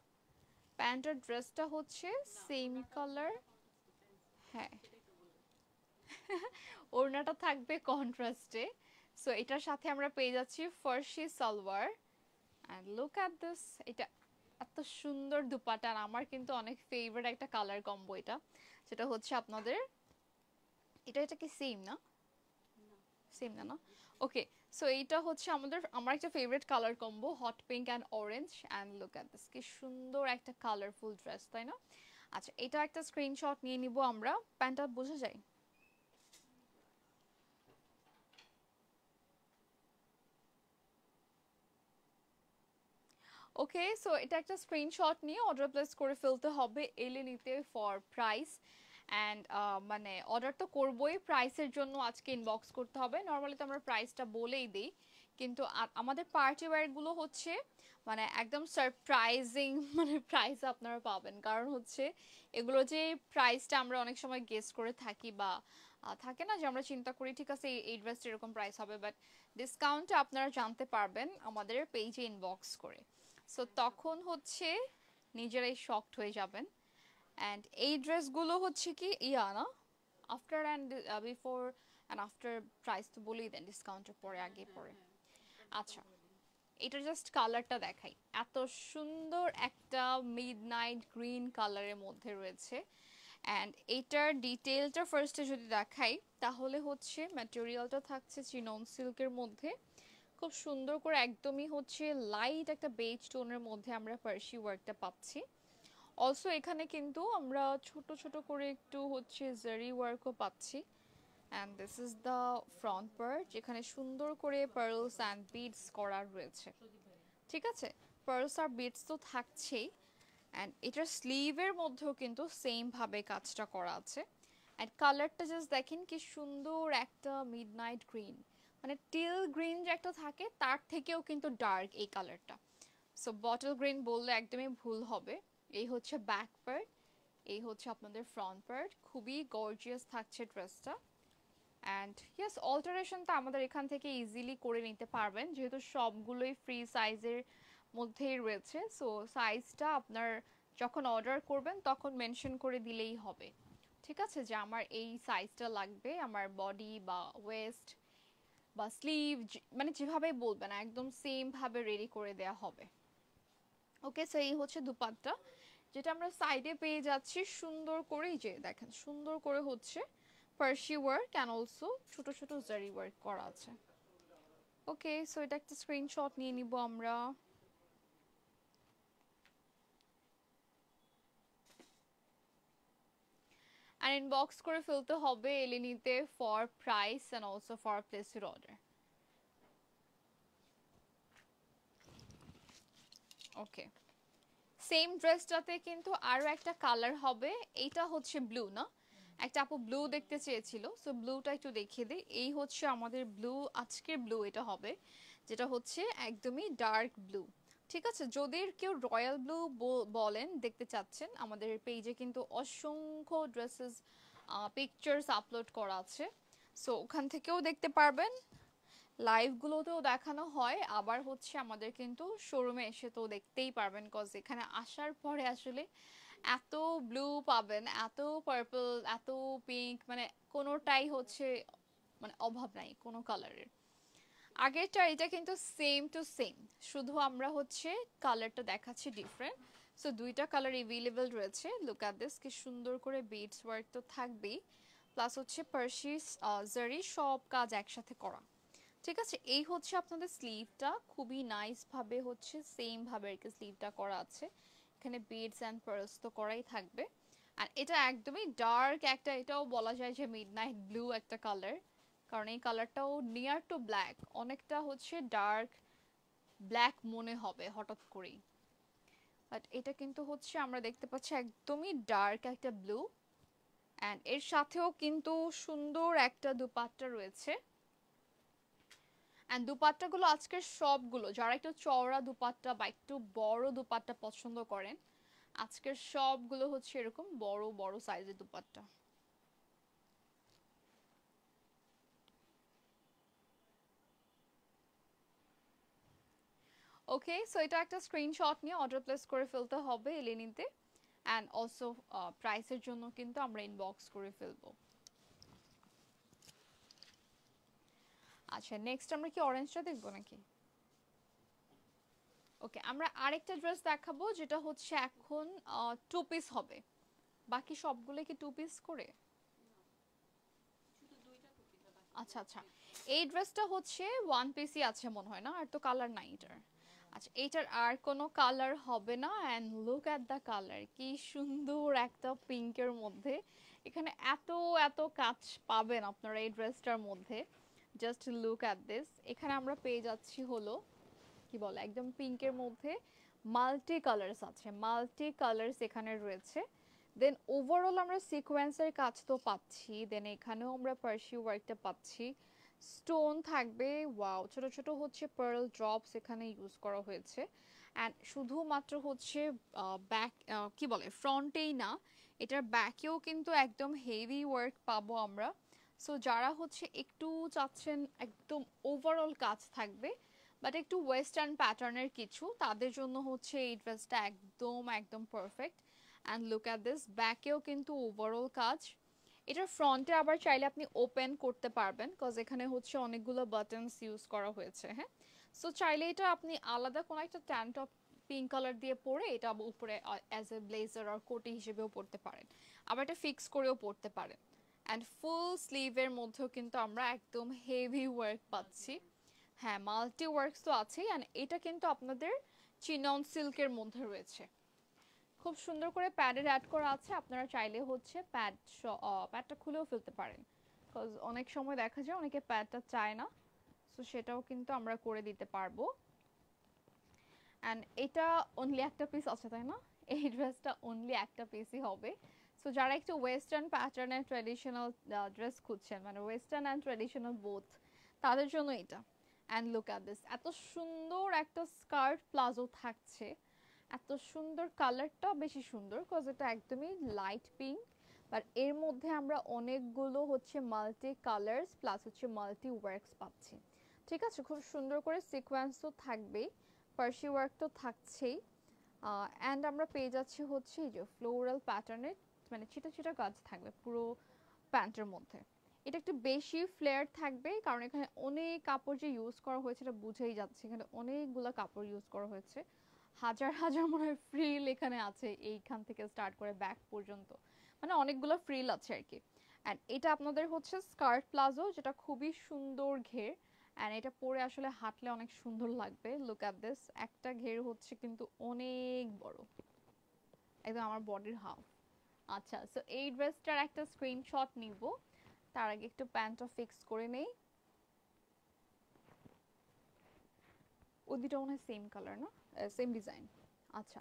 প্যান্ট আর ড্রেসটা হচ্ছে সেম কালার। হ্যাঁ, ওড়নাটা থাকবে কন্ট্রাস্টে। সো এটার সাথে আমরা পেয়ে যাচ্ছি ফার্সি salwar. And look at this, এটা এত সুন্দর দুপাটা, আর আমার কিন্তু অনেক ফেভারিট একটা কালার কম্বো এটা, যেটা হচ্ছে আপনাদের এটা এটা কি সেম না? সেম না, না? ওকে, সো এইটা হচ্ছে আমার একটা favourite colour combo, hot pink and orange. And look at this, কি সুন্দর একটা কালারফুল ড্রেস, তাই না? আচ্ছা, এটা একটা স্ক্রিনশট নিয়ে নিব আমরা। প্যান্টটা বোঝা যায়? ওকে, সো এটা একটা স্ক্রিনশট নিয়ে অর্ডার প্লেস করে ফেলতে হবে এলএনইতে ফর প্রাইস। অ্যান্ড মানে অর্ডার তো করবোই, প্রাইসের জন্য আজকে ইনবক্স করতে হবে। নর্মালি তো আমরা প্রাইসটা বলেই দিই, কিন্তু আমাদের পার্টি ওয়্যারগুলো হচ্ছে মানে একদম সারপ্রাইজিং মানে প্রাইস আপনারা পাবেন, কারণ হচ্ছে এগুলো যে প্রাইসটা আমরা অনেক সময় গেস করে থাকি বা থাকে না যে আমরা চিন্তা করি ঠিক আছে এই ড্রেসটা এরকম প্রাইস হবে, বাট ডিসকাউন্টটা আপনারা জানতে পারবেন আমাদের পেজে ইনবক্স করে। সো তখন হচ্ছে নিজেরাই শকড হয়ে যাবেন। অ্যান্ড এই ড্রেসগুলো হচ্ছে কি ইয়া না, after and before and after price তো বলেই দেন, ডিসকাউন্টের পরে আগে পরে। আচ্ছা, এটা জাস্ট কালারটা দেখাই, এত সুন্দর একটা মিডনাইট গ্রিন কালারের মধ্যে রয়েছে। অ্যান্ড এটার ডিটেলটা ফার্স্টে যদি দেখাই তাহলে হচ্ছে ম্যাটেরিয়ালটা থাকছে চিনন সিল্কের মধ্যে, খুব সুন্দর করে একদমই হচ্ছে লাইট একটা বেজ টোনের মধ্যে আমরা পার্সি ওয়ার্কটা পাচ্ছি। অলসো এখানে কিন্তু আমরা ছোট ছোট করে একটু হচ্ছে জারি ওয়ার্কও পাচ্ছি। And this is the front part, যেখানে সুন্দর করে পার্লস অ্যান্ড বিডস করা রয়েছে। ঠিক আছে, পার্লস আর বিডস তো থাকছেই। অ্যান্ড এটার স্লিভের মধ্যেও কিন্তু সেম ভাবে কাজটা করা আছে। অ্যান্ড কালারটা জাস্ট দেখেন কি সুন্দর একটা মিডনাইট গ্রিন, মানে টিল গ্রিন যে একটা থাকে তার থেকেও কিন্তু ডার্ক এই কালারটা। সো বটল গ্রিন বললে একদমই ভুল হবে। এই হচ্ছে ব্যাক পার্ট, এই হচ্ছে আপনাদের ফ্রন্ট পার্ট, খুবই গর্জিয়াস থাকছে ড্রেসটা। অ্যান্ড ইয়েস, অল্টারেশনটা আমাদের এখান থেকে ইজিলি করে নিতে পারবেন, যেহেতু সবগুলোই ফ্রি সাইজের মধ্যেই রয়েছে। সো সাইজটা আপনার যখন অর্ডার করবেন তখন মেনশন করে দিলেই হবে। ঠিক আছে, যে আমার এই সাইজটা লাগবে, আমার বডি বা ওয়েস্ট বা স্লিভ, মানে যেভাবে বলবেন একদম সেম ভাবে রেডি করে দেয়া হবে। ওকে, সো এই হচ্ছে দুপাট্টা, যেটা আমরা সাইডে পেয়ে যাচ্ছি সুন্দর করে, যে দেখেন সুন্দর করে হচ্ছে পার্সি ওয়ার্ক অ্যান্ড অলসো ছোট ছোট জারি ওয়ার্ক করা আছে। ওকে, সো এটা একটা স্ক্রিনশট নিয়ে নিব আমরা। আর ইনবক্স করে ফেলতে হবে এলিনিতে for price and also for place your order. Okay, same ড্রেসটাতে কিন্তু আরো একটা কালার হবে, এইটা হচ্ছে ব্লু না, একটা আপু ব্লু দেখতে চেয়েছিল, সো ব্লুটা একটু দেখিয়ে দিই। এই হচ্ছে আমাদের ব্লু, আজকের ব্লু এটা হবে, যেটা হচ্ছে একদমই ডার্ক ব্লু। ঠিক আছে, যদি কেউ রয়্যাল ব্লু বলেন দেখতে চাচ্ছেন, আমাদের পেজে কিন্তু অসংখ্য ড্রেসেস পিকচার্স আপলোড করা আছে, সো ওখান থেকেও দেখতে পারবেন। লাইভগুলোতেও দেখানো হয়, আবার হচ্ছে আমাদের কিন্তু শোরুমে এসে তো দেখতেই পারবেন, কজ এখানে আসার পরে আসলে এত ব্লু পাবেন, এত পার্পল, এত পিঙ্ক, মানে কোনোটাই হচ্ছে মানে অভাব নাই কোনো কালারের। আগেরটা এটা কিন্তু সেম টু সেম, শুধু আমরা হচ্ছে কালারটা দেখাচ্ছি ডিফারেন্ট। সো দুইটা কালার এভেলেবেল রয়েছে। লুক অ্যাট দিস, কি সুন্দর করে বিডস ওয়ার্ক তো থাকবেই, প্লাস হচ্ছে পার্সিস জারি সব কাজ একসাথে করা। ঠিক আছে, এই হচ্ছে আপনাদের স্লিভটা, খুবই নাইস ভাবে হচ্ছে সেম ভাবে আর কি স্লিভটা করা আছে। এখানে বিডস অ্যান্ড পার্লস তো করাই থাকবে। আর এটা একদমই ডার্ক একটা, এটাও বলা যায় যে মিডনাইট ব্লু একটা কালার, কারণ এই কালারটাও নিয়ার টু ব্ল্যাক, অনেকটা হচ্ছে ডার্ক ব্ল্যাক মনে হবে হঠাৎ করেই, বাট এটা কিন্তু হচ্ছে আমরা দেখতে পাচ্ছি একদমই ডার্ক একটা ব্লু। অ্যান্ড এর সাথেও কিন্তু সুন্দর একটা দুপাট্টা রয়েছে। অ্যান্ড দুপাট্টাগুলো আজকের সবগুলো, যারা একটু চওড়া দুপাট্টা বা একটু বড় দুপাট্টা পছন্দ করেন, আজকের সবগুলো হচ্ছে এরকম বড় বড় সাইজের দুপাট্টা। ওকে, সো এটা একটা স্ক্রিনশট নিয়ে অর্ডার প্লেস করে ফেলতে হবে এলেনিতে। অ্যান্ড অলসো প্রাইসের জন্য কিন্তু আমরা ইনবক্স করে ফেলবো। আচ্ছা, নেক্সট আমরা কি অরেঞ্জটা দেখবো নাকি? ওকে, আমরা আরেকটা ড্রেস দেখাবো, যেটা হচ্ছে এখন টু পিস হবে। বাকি সবগুলো কি টু পিস করে? আচ্ছা আচ্ছা, এই ড্রেসটা হচ্ছে ওয়ান পিসই আছে মনে হয় না, আর তো কালার নাই এটার। আচ্ছা, এইটার আর কোনো কালার হবে না। And look at the colour, কি সুন্দর একটা পিঙ্কের মধ্যে, এখানে এত এত কাজ পাবেন আপনারা এই ড্রেসটার মধ্যে। জাস্ট লুক অ্যাট দিস, এখানে আমরা পেয়ে যাচ্ছি হলো কি বলে একদম পিঙ্কের মধ্যে মাল্টি কালার্স আছে, মাল্টি কালার্স এখানে রয়েছে। দেন ওভারঅল আমরা সিকোয়েন্সের কাজ তো পাচ্ছি, দেন এখানেও আমরা পার্সি ওয়ার্কটা পাচ্ছি, স্টোন থাকবে, ওয়াও, ছোট ছোট হচ্ছে পার্ল ড্রপস এখানে ইউজ করা হয়েছে। অ্যান্ড শুধুমাত্র হচ্ছে ব্যাক কি বলে ফ্রন্টেই না, এটার ব্যাকেও কিন্তু একদম হেভি ওয়ার্ক পাবো আমরা। সো যারা হচ্ছে একটু চাচ্ছেন একদম ওভারঅল কাজ থাকবে বাট একটু ওয়েস্টার্ন প্যাটার্নের কিছু, তাদের জন্য হচ্ছে এই ড্রেসটা একদম একদম perfect. And look at this, ব্যাকেও কিন্তু ওভারঅল কাজ। এটার ফ্রন্টে আবার চাইলে আপনি ওপেন করতে পারবেন, কজ এখানে হচ্ছে অনেকগুলো বাটনস ইউজ করা হয়েছে। হ্যাঁ, সো চাইলে এটা আপনি আলাদা কোনো একটা ট্যান টপ পিঙ্ক কালার দিয়ে পরে এটা উপরে অ্যাজ এ ব্লেজার আর কোটি হিসেবেও পরতে পারেন, আবার এটা ফিক্স করেও পরতে পারেন। অ্যান্ড ফুল স্লিভের মধ্যেও কিন্তু আমরা একদম হেভি ওয়ার্ক পাচ্ছি। হ্যাঁ, মাল্টি ওয়ার্কস তো আছেই। অ্যান্ড এটা কিন্তু আপনাদের চিনন সিল্কের মধ্যে রয়েছে, খুব সুন্দর করে প্যাডের অ্যাড করা আছে। আপনারা চাইলে হচ্ছে প্যাডটা খুলেও ফেলতে পারেন, বিকজ অনেক সময় দেখা যায় অনেকে প্যাডটা চায় না, সো সেটাও কিন্তু আমরা করে দিতে পারবো। অ্যান্ড এটা অনলি একটা পিস আছে তাই না? এই ড্রেসটা অনলি একটা পিসই হবে। সো যারা একটু ওয়েস্টার্ন প্যাটার্নের ট্র্যাডিশনাল ড্রেস খুঁজছেন, মানে ওয়েস্টার্ন অ্যান্ড ট্র্যাডিশনাল বোথ, তাদের জন্য এটা। অ্যান্ড লুক অ্যাট দিস, এত সুন্দর একটা স্কার্ট প্লাজো থাকছে, এত সুন্দর, কালারটা বেশি সুন্দর বিকজ এটা একদমই লাইট পিঙ্ক, বাট এর মধ্যে আমরা অনেকগুলো হচ্ছে মাল্টি কালার্স প্লাস হচ্ছে মাল্টি ওয়ার্কস পাচ্ছি। ঠিক আছে, খুব সুন্দর করে সিকোয়েন্স তো থাকবেই, পার্সি ওয়ার্ক তো থাকছেই। অ্যান্ড আমরা পেয়ে যাচ্ছি হচ্ছে এই যে ফ্লোরাল প্যাটার্নের, মানে ছিটা ছিটা কাজ থাকবে পুরো প্যান্টের মধ্যে। এটা একটু বেশি ফ্লেয়ার থাকবে কারণ এখানে অনেক কাপড় যে ইউজ করা হয়েছে এটা বুঝেই যাচ্ছে, এখানে অনেকগুলো কাপড় ইউজ করা হয়েছে, হাজার হাজার মনে হয় ফ্রিল এখানে আছে, এইখান থেকে স্টার্ট করে ব্যাক পর্যন্ত, মানে অনেকগুলো ফ্রিল আছে আর কি। অ্যান্ড এটা আপনাদের হচ্ছে স্কার্ট প্লাজো, যেটা খুবই সুন্দর ঘের। অ্যান্ড এটা পরে আসলে হাঁটলে অনেক সুন্দর লাগবে। লুক অ্যাট দিস, একটা ঘের হচ্ছে কিন্তু অনেক বড়, একদম আমার বডির হাফ। আচ্ছা, সো এই ড্রেসটার একটা স্ক্রিনশট নিব, তার আগে একটু প্যান্টটা ফিক্স করে নেই। ও দুটো মনে হয় সেম কালার না, সেম ডিজাইন। আচ্ছা,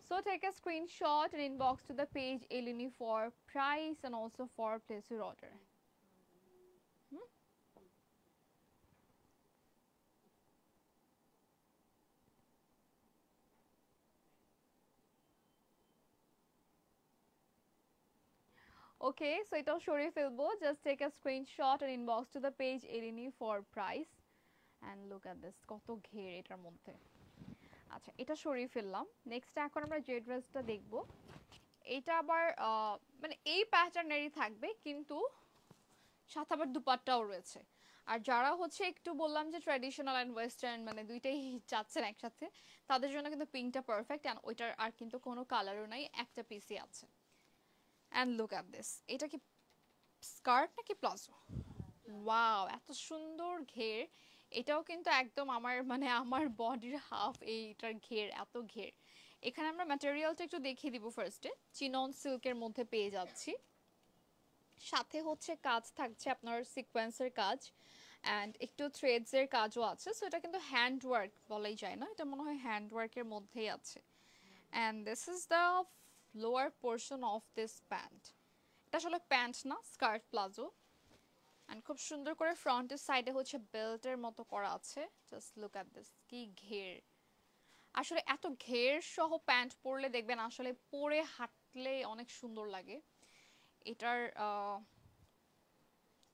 so take a screenshot and inbox to the page Eleni for price and also for place your order. Hmm? Okay, so এটাও সরিয়ে ফেলবো, just take a screenshot and inbox to the page Eleni for price and look at this, কত ঘের এটার মধ্যে। আচ্ছা, এটা সরিয়ে ফেললাম। নেক্সট এখন আমরা যে ড্রেসটা দেখব, এটা আবার মানে এই প্যাটার্নেরই থাকবে কিন্তু সাথে আবার দুপাট্টাও রয়েছে। আর যারা হচ্ছে একটু বললাম যে ট্র্যাডিশনাল অ্যান্ড ওয়েস্টার্ন মানে দুইটাই চাচ্ছেন একসাথে, তাদের জন্য কিন্তু পিঙ্কটা পারফেক্ট। অ্যান্ড ওইটার আর কিন্তু কোনো কালারও নাই, একটা পিসি আছে। অ্যান্ড লুক অ্যাট দিস, এটা কি স্কার্ট নাকি প্লাজো? ওয়াও, এত সুন্দর ঘের। এটাও কিন্তু একদম আমার মানে আমার বডির হাফ, এইটার ঘের, এত ঘের। এখানে আমরা ম্যাটেরিয়ালটা একটু দেখিয়ে দিব ফার্স্টে, চিনন সিল্কের মধ্যে পেয়ে যাচ্ছি, সাথে হচ্ছে কাজ থাকছে আপনার সিকোয়েন্সের কাজ অ্যান্ড একটু থ্রেডসের কাজও আছে। সো এটা কিন্তু হ্যান্ড ওয়ার্ক বলাই যায় না, এটা মনে হয় হ্যান্ড ওয়ার্কের মধ্যেই আছে। And this is the lower portion of this pant. এটা আসলে প্যান্ট না, স্কার্ট প্লাজো। অ্যান্ড খুব সুন্দর করে ফ্রন্টের সাইডে হচ্ছে বেল্টের মতো করা আছে। জাস্ট লুক অ্যাট দিস, কি ঘের। আসলে এত ঘের সহ প্যান্ট পরলে দেখবেন আসলে পরে হাঁটলে অনেক সুন্দর লাগে। এটার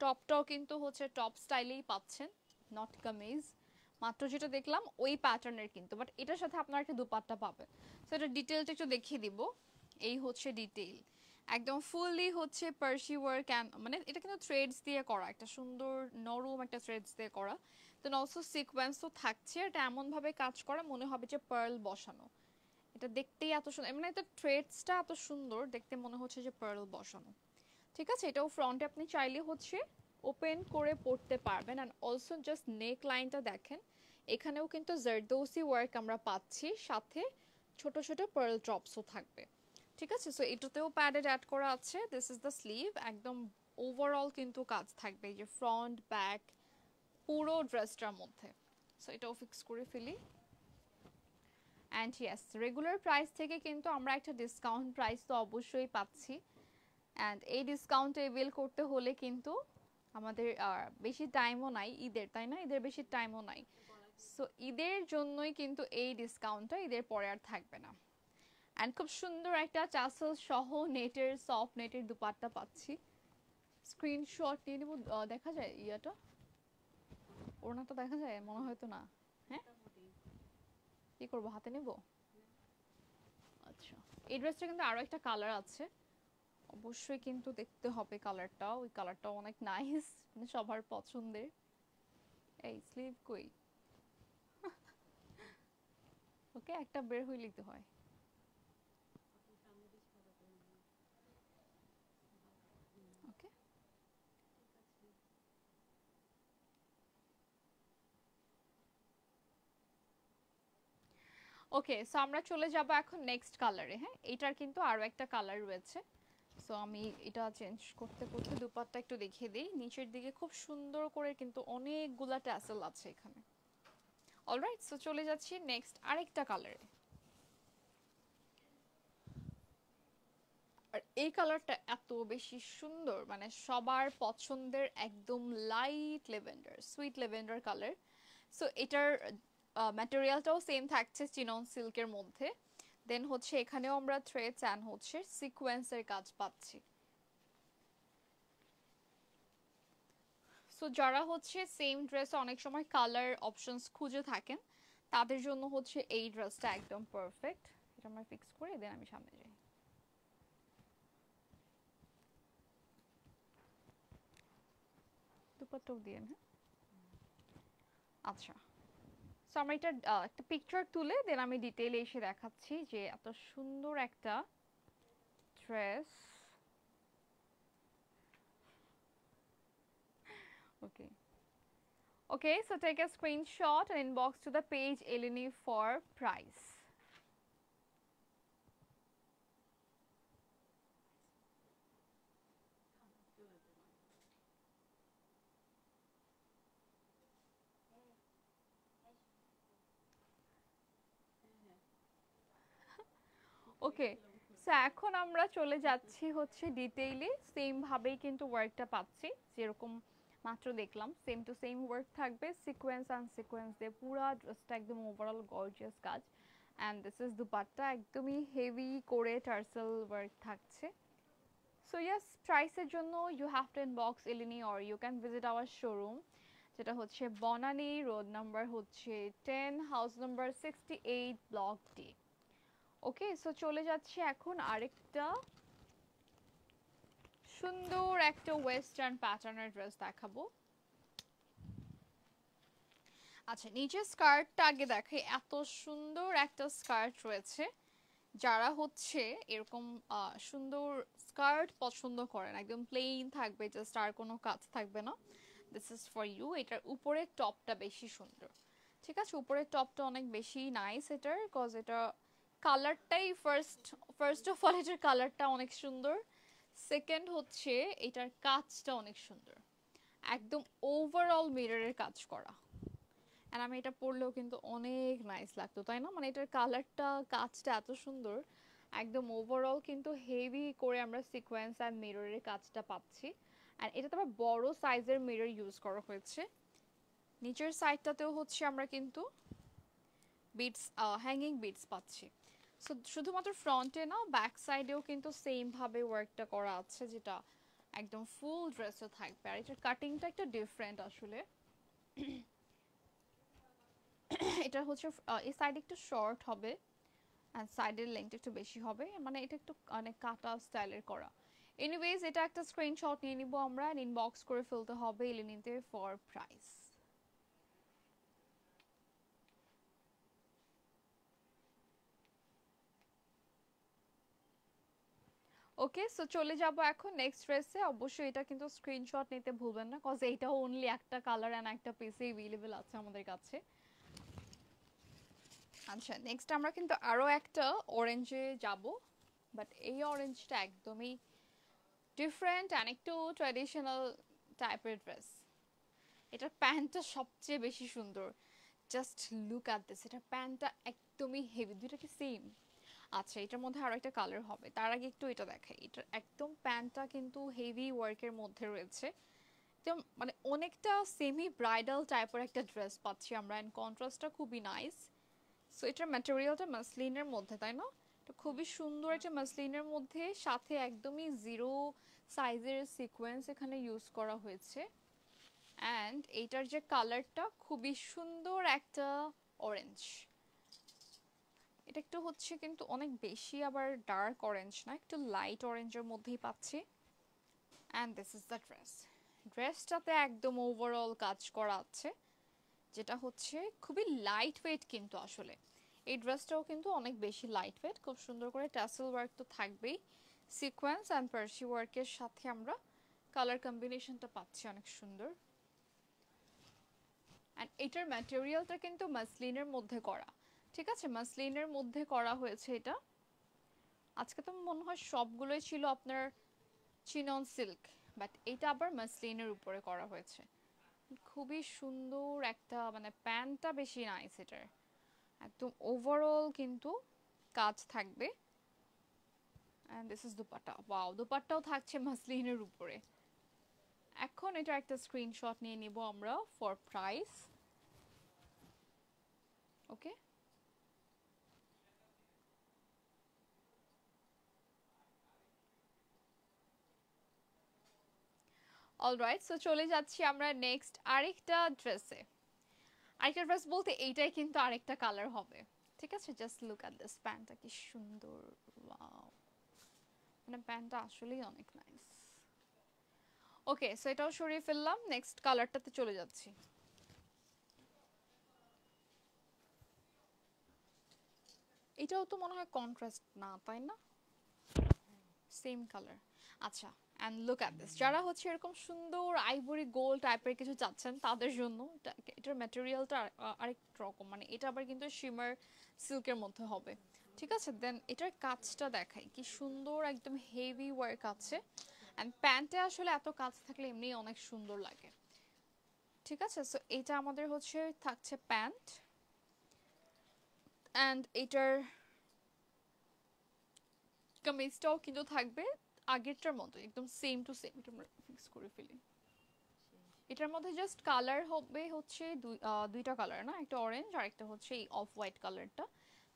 টপটাও কিন্তু হচ্ছে টপ স্টাইলেই পাচ্ছেন, নট কামিজ। মাত্র যেটা দেখলাম ওই প্যাটার্নের কিন্তু, বাট এটার সাথে আপনার একটা দুপাট্টা পাবেন। সো এটা ডিটেলটা একটু দেখিয়ে দিব। এই হচ্ছে ডিটেইল, একদম ফুললি হচ্ছে পার্সি ওয়ার্ক, মানে এটা কিন্তু থ্রেডস দিয়ে করা, একটা সুন্দর নরম একটা থ্রেডস দিয়ে করা। দেন অলসো সিকোয়েন্স তো থাকছে, এটা এমন ভাবে কাজ করা মনে হবে যে পার্ল বসানো। এটা দেখতেই এত সুন্দর, মানে এটা থ্রেডসটা এত সুন্দর দেখতে মনে হচ্ছে যে পার্ল বসানো। ঠিক আছে, এটাও ফ্রন্টে আপনি চাইলে হচ্ছে ওপেন করে পড়তে পারবেন। অ্যান্ড অলসো জাস্ট নেক লাইনটা দেখেন, এখানেও কিন্তু জারদৌসি ওয়ার্ক আমরা পাচ্ছি, সাথে ছোট ছোট পার্ল ড্রপসও থাকবে। ঠিক আছে, সো এটাতেও প্যাডেড অ্যাড করা আছে। দিস ইজ দ্য স্লিভ, একদম ওভারঅল কিন্তু কাজ থাকবে এই যে ফ্রন্ট ব্যাক পুরো ড্রেসটার মধ্যে। সো এটাও ফিক্স করে ফেলি। অ্যান্ড ইয়েস, রেগুলার প্রাইস থেকে কিন্তু আমরা একটা ডিসকাউন্ট প্রাইস তো অবশ্যই পাচ্ছি। অ্যান্ড এই ডিসকাউন্ট এভেল করতে হলে কিন্তু আমাদের বেশি টাইমও নাই ঈদের, তাই না? ঈদের বেশি টাইমও নাই। সো ঈদের জন্যই কিন্তু এই ডিসকাউন্টটা, ঈদের পরে আর থাকবে না। অ্যান্ড খুব সুন্দর একটা চাসল সহ নেটের, সফট নেটের দুপাট্টা পাচ্ছি। স্ক্রিনশট নিয়ে নেব, দেখা যায় ইয়াটা, ওড়নাটা দেখা যায় মনে হয়তো না। হ্যাঁ, কি করবো, হাতে নেব? আচ্ছা, এই ড্রেসটা কিন্তু আরো একটা কালার আছে, অবশ্যই কিন্তু দেখতে হবে কালারটা, ওই কালারটা অনেক নাইস, মানে সবার পছন্দের। এই স্লিভ কই? ওকে, একটা বের হইলেই তো হয়। ওকে, ওকে, সো আমরা চলে যাব এখন নেক্সট কালারে। হ্যাঁ, এটার কিন্তু আরো একটা কালার রয়েছে। সো আমি এটা চেঞ্জ করতে করতে দুপাট্টা একটু দেখিয়ে দিই। নিচের দিকে খুব সুন্দর করে কিন্তু অনেকগুলা ট্যাসেল আছে এখানে। অলরাইট, সো চলে যাচ্ছি নেক্সট আরেকটা কালারে। আর এই কালারটা এত বেশি সুন্দর, মানে সবার পছন্দের একদম light lavender, sweet lavender colour. So এটার ম্যাটেরিয়ালটাও সেম থাকছে চিনন সিল্কের মধ্যে। দেন হচ্ছে এখানেও আমরা থ্রেডস অ্যান্ড হচ্ছে সিকোয়েন্সের কাজ পাচ্ছি। সো যারা হচ্ছে সেম ড্রেস অনেক সময় কালার অপশনস খুঁজে থাকেন, তাদের জন্য হচ্ছে এই ড্রেসটা একদম পারফেক্ট। এটা আমরা ফিক্স করে দেন আমি সামনে যাই। দুপাট্টাও দিয়ে, হ্যাঁ, আচ্ছা। সো আমরা এটা একটা পিকচার তুলে দেন আমি ডিটেইলে এসে দেখাচ্ছি যে এত সুন্দর একটা dress. Okay, okay, so take a screenshot and inbox to the page Eleni for price. Okay, so এখন আমরা চলে যাচ্ছি হচ্ছে ডিটেইলে। সেম ভাবেই কিন্তু ওয়ার্কটা পাচ্ছি, যেরকম মাত্র দেখলাম সেম টু সেম ওয়ার্ক থাকবে, সিকোয়েন্স অ্যান্ড সিকোয়েন্স দিয়ে পুরো ড্রেসটা একদম ওভারঅল গর্জিয়াস কাজ। অ্যান্ড দিস ইজ দুপাট্টা, একদমই হেভি করে টার্সেল ওয়ার্ক থাকছে। সো ইয়েস, প্রাইসের জন্য you have to inbox Elini or you can visit our showroom, যেটা হচ্ছে বনানী রোড নাম্বার হচ্ছে 10, house number 68, block D. Okay, so চলে যাচ্ছে এখন আরেকটা সুন্দর একটা ওয়েস্টার্ন প্যাটার্নের ড্রেস দেখাবো। আচ্ছা, নিচের স্কার্টটা আগে দেখাই। এত সুন্দর একটা স্কার্ট রয়েছে। যারা হচ্ছে এরকম সুন্দর স্কার্ট পছন্দ করেন, একদম প্লেন থাকবে, জাস্ট আর কোনো কাজ থাকবে না, দিস ইজ ফর ইউ। এটার উপরের টপটা বেশি সুন্দর, ঠিক আছে, উপরের টপটা অনেক বেশি নাইস এটার, কজ এটা কালারটাই ফার্স্ট অফ অল এটার কালারটা অনেক সুন্দর। সেকেন্ড হচ্ছে এটার কাজটা অনেক সুন্দর, একদম ওভারঅল মিররের কাজ করা। আর আমি এটা পরলেও কিন্তু অনেক নাইস লাগতো, তাই না? মানে এটার কালারটা, কাজটা এত সুন্দর, একদম ওভারঅল কিন্তু হেভি করে আমরা সিকোয়েন্স আর মিররের কাজটা পাচ্ছি। আর এটাতে আবার বড় সাইজের মিরর ইউজ করা হয়েছে। নিচের সাইডটাতেও হচ্ছে আমরা কিন্তু বিটস, হ্যাঙ্গিং বিটস পাচ্ছি। সো শুধুমাত্র ফ্রন্টে না, ব্যাক সাইডেও কিন্তু সেম ভাবে ওয়ার্কটা করা আছে, যেটা একদম ফুল ড্রেসে থাকবে। আর এটার কাটিংটা একটা ডিফারেন্ট আসলে। এটা হচ্ছে এই সাইড একটু শর্ট হবে আর সাইডের লেন্থ একটু বেশি হবে, মানে এটা একটু অনেক কাটা স্টাইলের করা। এনিওয়েজ, এটা একটা স্ক্রিনশট নিয়ে নিব আমরা, ইনবক্স করে ফেলতে হবে এলিনিতে ফর প্রাইস। ওকে, সো চলে যাব এখন নেক্সট ড্রেসে। অবশ্যই এটা কিন্তু স্ক্রিনশট নিতে ভুলবেন না, কজ এইটাও অনলি একটা কালার অ্যান্ড একটা পিসে अवेलेबल আছে আমাদের কাছে। আচ্ছা, নেক্সট আমরা কিন্তু আরো একটা অরেঞ্জে যাব, বাট এই অরেঞ্জটা একদমই ডিফারেন্ট অ্যান্ড একটু ট্র্যাডিশনাল টাইপের ড্রেস। এটার প্যান্টটা সবচেয়ে বেশি সুন্দর, জাস্ট লুক অ্যাট দিস। এটার প্যান্টটা একদমই হেভি, দুইটা কি সেম? আচ্ছা, এটার মধ্যে আরো একটা কালার হবে, তার আগে একটু এটা দেখাই। এটার একদম প্যান্টটা কিন্তু হেভি ওয়ার্কের মধ্যে রয়েছে, তো মানে অনেকটা সেমি ব্রাইডাল টাইপের একটা ড্রেস পাচ্ছি আমরা, এন্ড কন্ট্রাস্টটা খুবই নাইস। সো এটার ম্যাটেরিয়ালটা মাসলিনের মধ্যে, তাই না? তো খুবই সুন্দর একটা মাসলিনের মধ্যে, সাথে একদমই জিরো সাইজের সিকোয়েন্স এখানে ইউজ করা হয়েছে। অ্যান্ড এইটার যে কালারটা খুবই সুন্দর একটা অরেঞ্জ, এটা একটু হচ্ছে কিন্তু অনেক বেশি আবার ডার্ক অরেঞ্জ না, একটু লাইট অরেঞ্জের মধ্যেই পাচ্ছি। And this is the dress. ড্রেসটাতে একদম ওভারঅল কাজ করা আছে, যেটা হচ্ছে খুবই লাইট ওয়েট কিন্তু আসলে। এই ড্রেসটাও কিন্তু অনেক বেশি লাইট ওয়েট, খুব সুন্দর করে ট্যাসেল ওয়ার্ক তো থাকবেই, সিকোয়েন্স অ্যান্ড পার্সি ওয়ার্কের সাথে আমরা কালার কম্বিনেশনটা পাচ্ছি অনেক সুন্দর। অ্যান্ড এটার ম্যাটেরিয়ালটা কিন্তু মাসলিনের মধ্যে করা, ঠিক আছে, মাসলিনের মধ্যে করা হয়েছে এটা। আজকে তো মনে হয় সবগুলোই ছিল আপনার চিনন সিল্ক, বাট এটা আবার মাসলিনের উপরে করা হয়েছে। খুবই সুন্দর একটা, মানে প্যান্টটা বেশি নাইস এটার, একদম ওভারঅল কিন্তু কাজ থাকবে। And this is dupatta, wow দুপাট্টাও থাকছে মাসলিনের উপরে। এখন এটা একটা স্ক্রিনশট নিয়ে নিব আমরা for price. Okay, alright, so চলে যাচ্ছি আমরা নেক্সট আরেকটা ড্রেসে। আরেকটা ড্রেস বলতে এইটাই কিন্তু আরেকটা কালার হবে, ঠিক আছে। জাস্ট লুক অ্যাট দিস, প্যান্টটা কি সুন্দর, ওয়াও, মানে প্যান্টটা আসলেই অনেক নাইস। ওকে, সো এটাও সরিয়ে ফেললাম, নেক্সট কালারটাতে চলে যাচ্ছি। এটাও তো মনে হয় কন্ট্রাস্ট না, তাই না? Same colour. আচ্ছা, অ্যান্ড লুক অ্যাট দিস, যারা হচ্ছে এরকম সুন্দর আইভরি গোল্ড টাইপের কিছু চাচ্ছেন তাদের জন্য এটার ম্যাটেরিয়ালটা আরেক রকম, মানে এটা আবার কিন্তু শিমার সিল্কের মধ্যে হবে, ঠিক আছে। দেন এটার কাজটা দেখাই, কি সুন্দর একদম হেভি ওয়ার্ক আছে। অ্যান্ড প্যান্টে আসলে এত কাজ থাকলে এমনি অনেক সুন্দর লাগে, ঠিক আছে। সো এটা আমাদের হচ্ছে থাকছে প্যান্ট, অ্যান্ড এটার কামিজটাও কিন্তু থাকবে আগেরটার মতো একদম সেম টু সেম। এটা আমরা ফিক্স করে ফেলি। এটার মধ্যে জাস্ট কালার হবে হচ্ছে দুইটা কালার, না, একটা অরেঞ্জ আর একটা হচ্ছে এই অফ হোয়াইট কালারটা।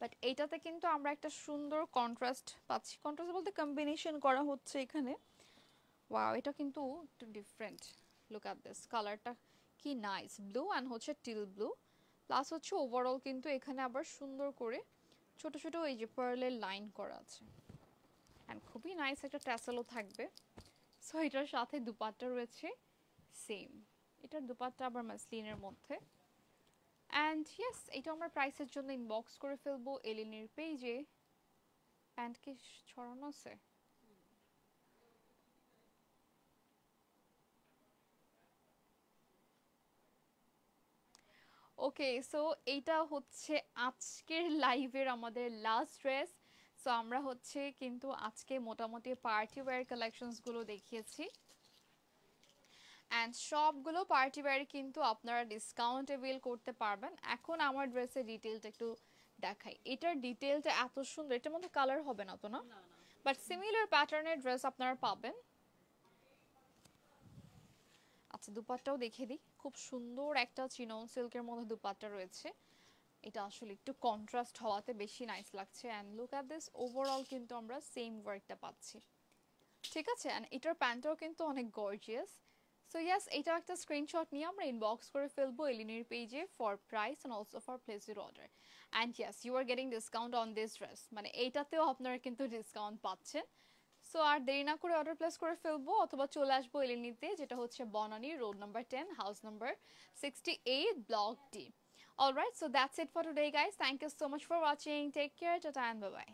বাট এইটাতে কিন্তু আমরা একটা সুন্দর কন্ট্রাস্ট পাচ্ছি, কন্ট্রাস্ট বলতে কম্বিনেশন করা হচ্ছে এখানে। ওয়াও, এটা কিন্তু একটু ডিফারেন্ট। লুক অ্যাট দিস, কালারটা কি নাইস, ব্লু অ্যান্ড হচ্ছে টিল ব্লু, প্লাস হচ্ছে ওভারঅল কিন্তু এখানে আবার সুন্দর করে ছোট ছোট এই যে পার্লের লাইন করা আছে। অ্যান্ড খুবই নাইস একটা ট্যাসেলও থাকবে। সো এটার সাথে দুপাট্টা রয়েছে সেম, এটার দুপাট্টা আবার মাসলিনের মধ্যে। অ্যান্ড ইয়েস, এটা আমরা প্রাইসের জন্য ইনবক্স করে ফেলবো এলিনের পেজে। প্যান্ট কি ছড়ানো আছে? ওকে, সো এইটা হচ্ছে আজকের লাইভের আমাদের লাস্ট ড্রেস। সো আমরা হচ্ছে কিন্তু আজকে মোটামুটি পার্টি ওয়্যার কালেকশনসগুলো দেখিয়েছি, অ্যান্ড সবগুলো পার্টি ওয়্যার কিন্তু আপনারা ডিসকাউন্ট অ্যাভেল করতে পারবেন। এখন আমার ড্রেসের ডিটেলটা একটু দেখাই, এটার ডিটেলটা এত সুন্দর, এটার মধ্যে কালার হবে না তো, না? বাট সিমিলার প্যাটার্নের ড্রেস আপনারা পাবেন। আচ্ছা, দুপাট্টাও দেখে দিই, খুব সুন্দর একটা চিনন সিল্কের মধ্যে দুপাট্টা রয়েছে। এটা আসলে একটু কন্ট্রাস্ট হওয়াতে বেশি নাইস লাগছে। And look at this, overall কিন্তু আমরা সেম ওয়ার্কটা পাচ্ছি, ঠিক আছে। অ্যান্ড এটার প্যান্টটাও কিন্তু অনেক গর্জিয়াস। সো ইয়াস, এটা একটা স্ক্রিনশট নিয়ে আমরা ইনবক্স করে ফেলবো এলিনের পেজে for price and also for place your order. And yes, you are getting discount on this dress, মানে এইটাতেও আপনারা কিন্তু ডিসকাউন্ট পাচ্ছেন। সো আর দেরি না করে অর্ডার প্লেস করে ফেলবো, অথবা চলে আসবো এলিনিতে, যেটা হচ্ছে Banani road number 10, house number 68, block D. Alright, so that's it for today, guys. Thank you so much for watching. Take care, tata, and bye bye.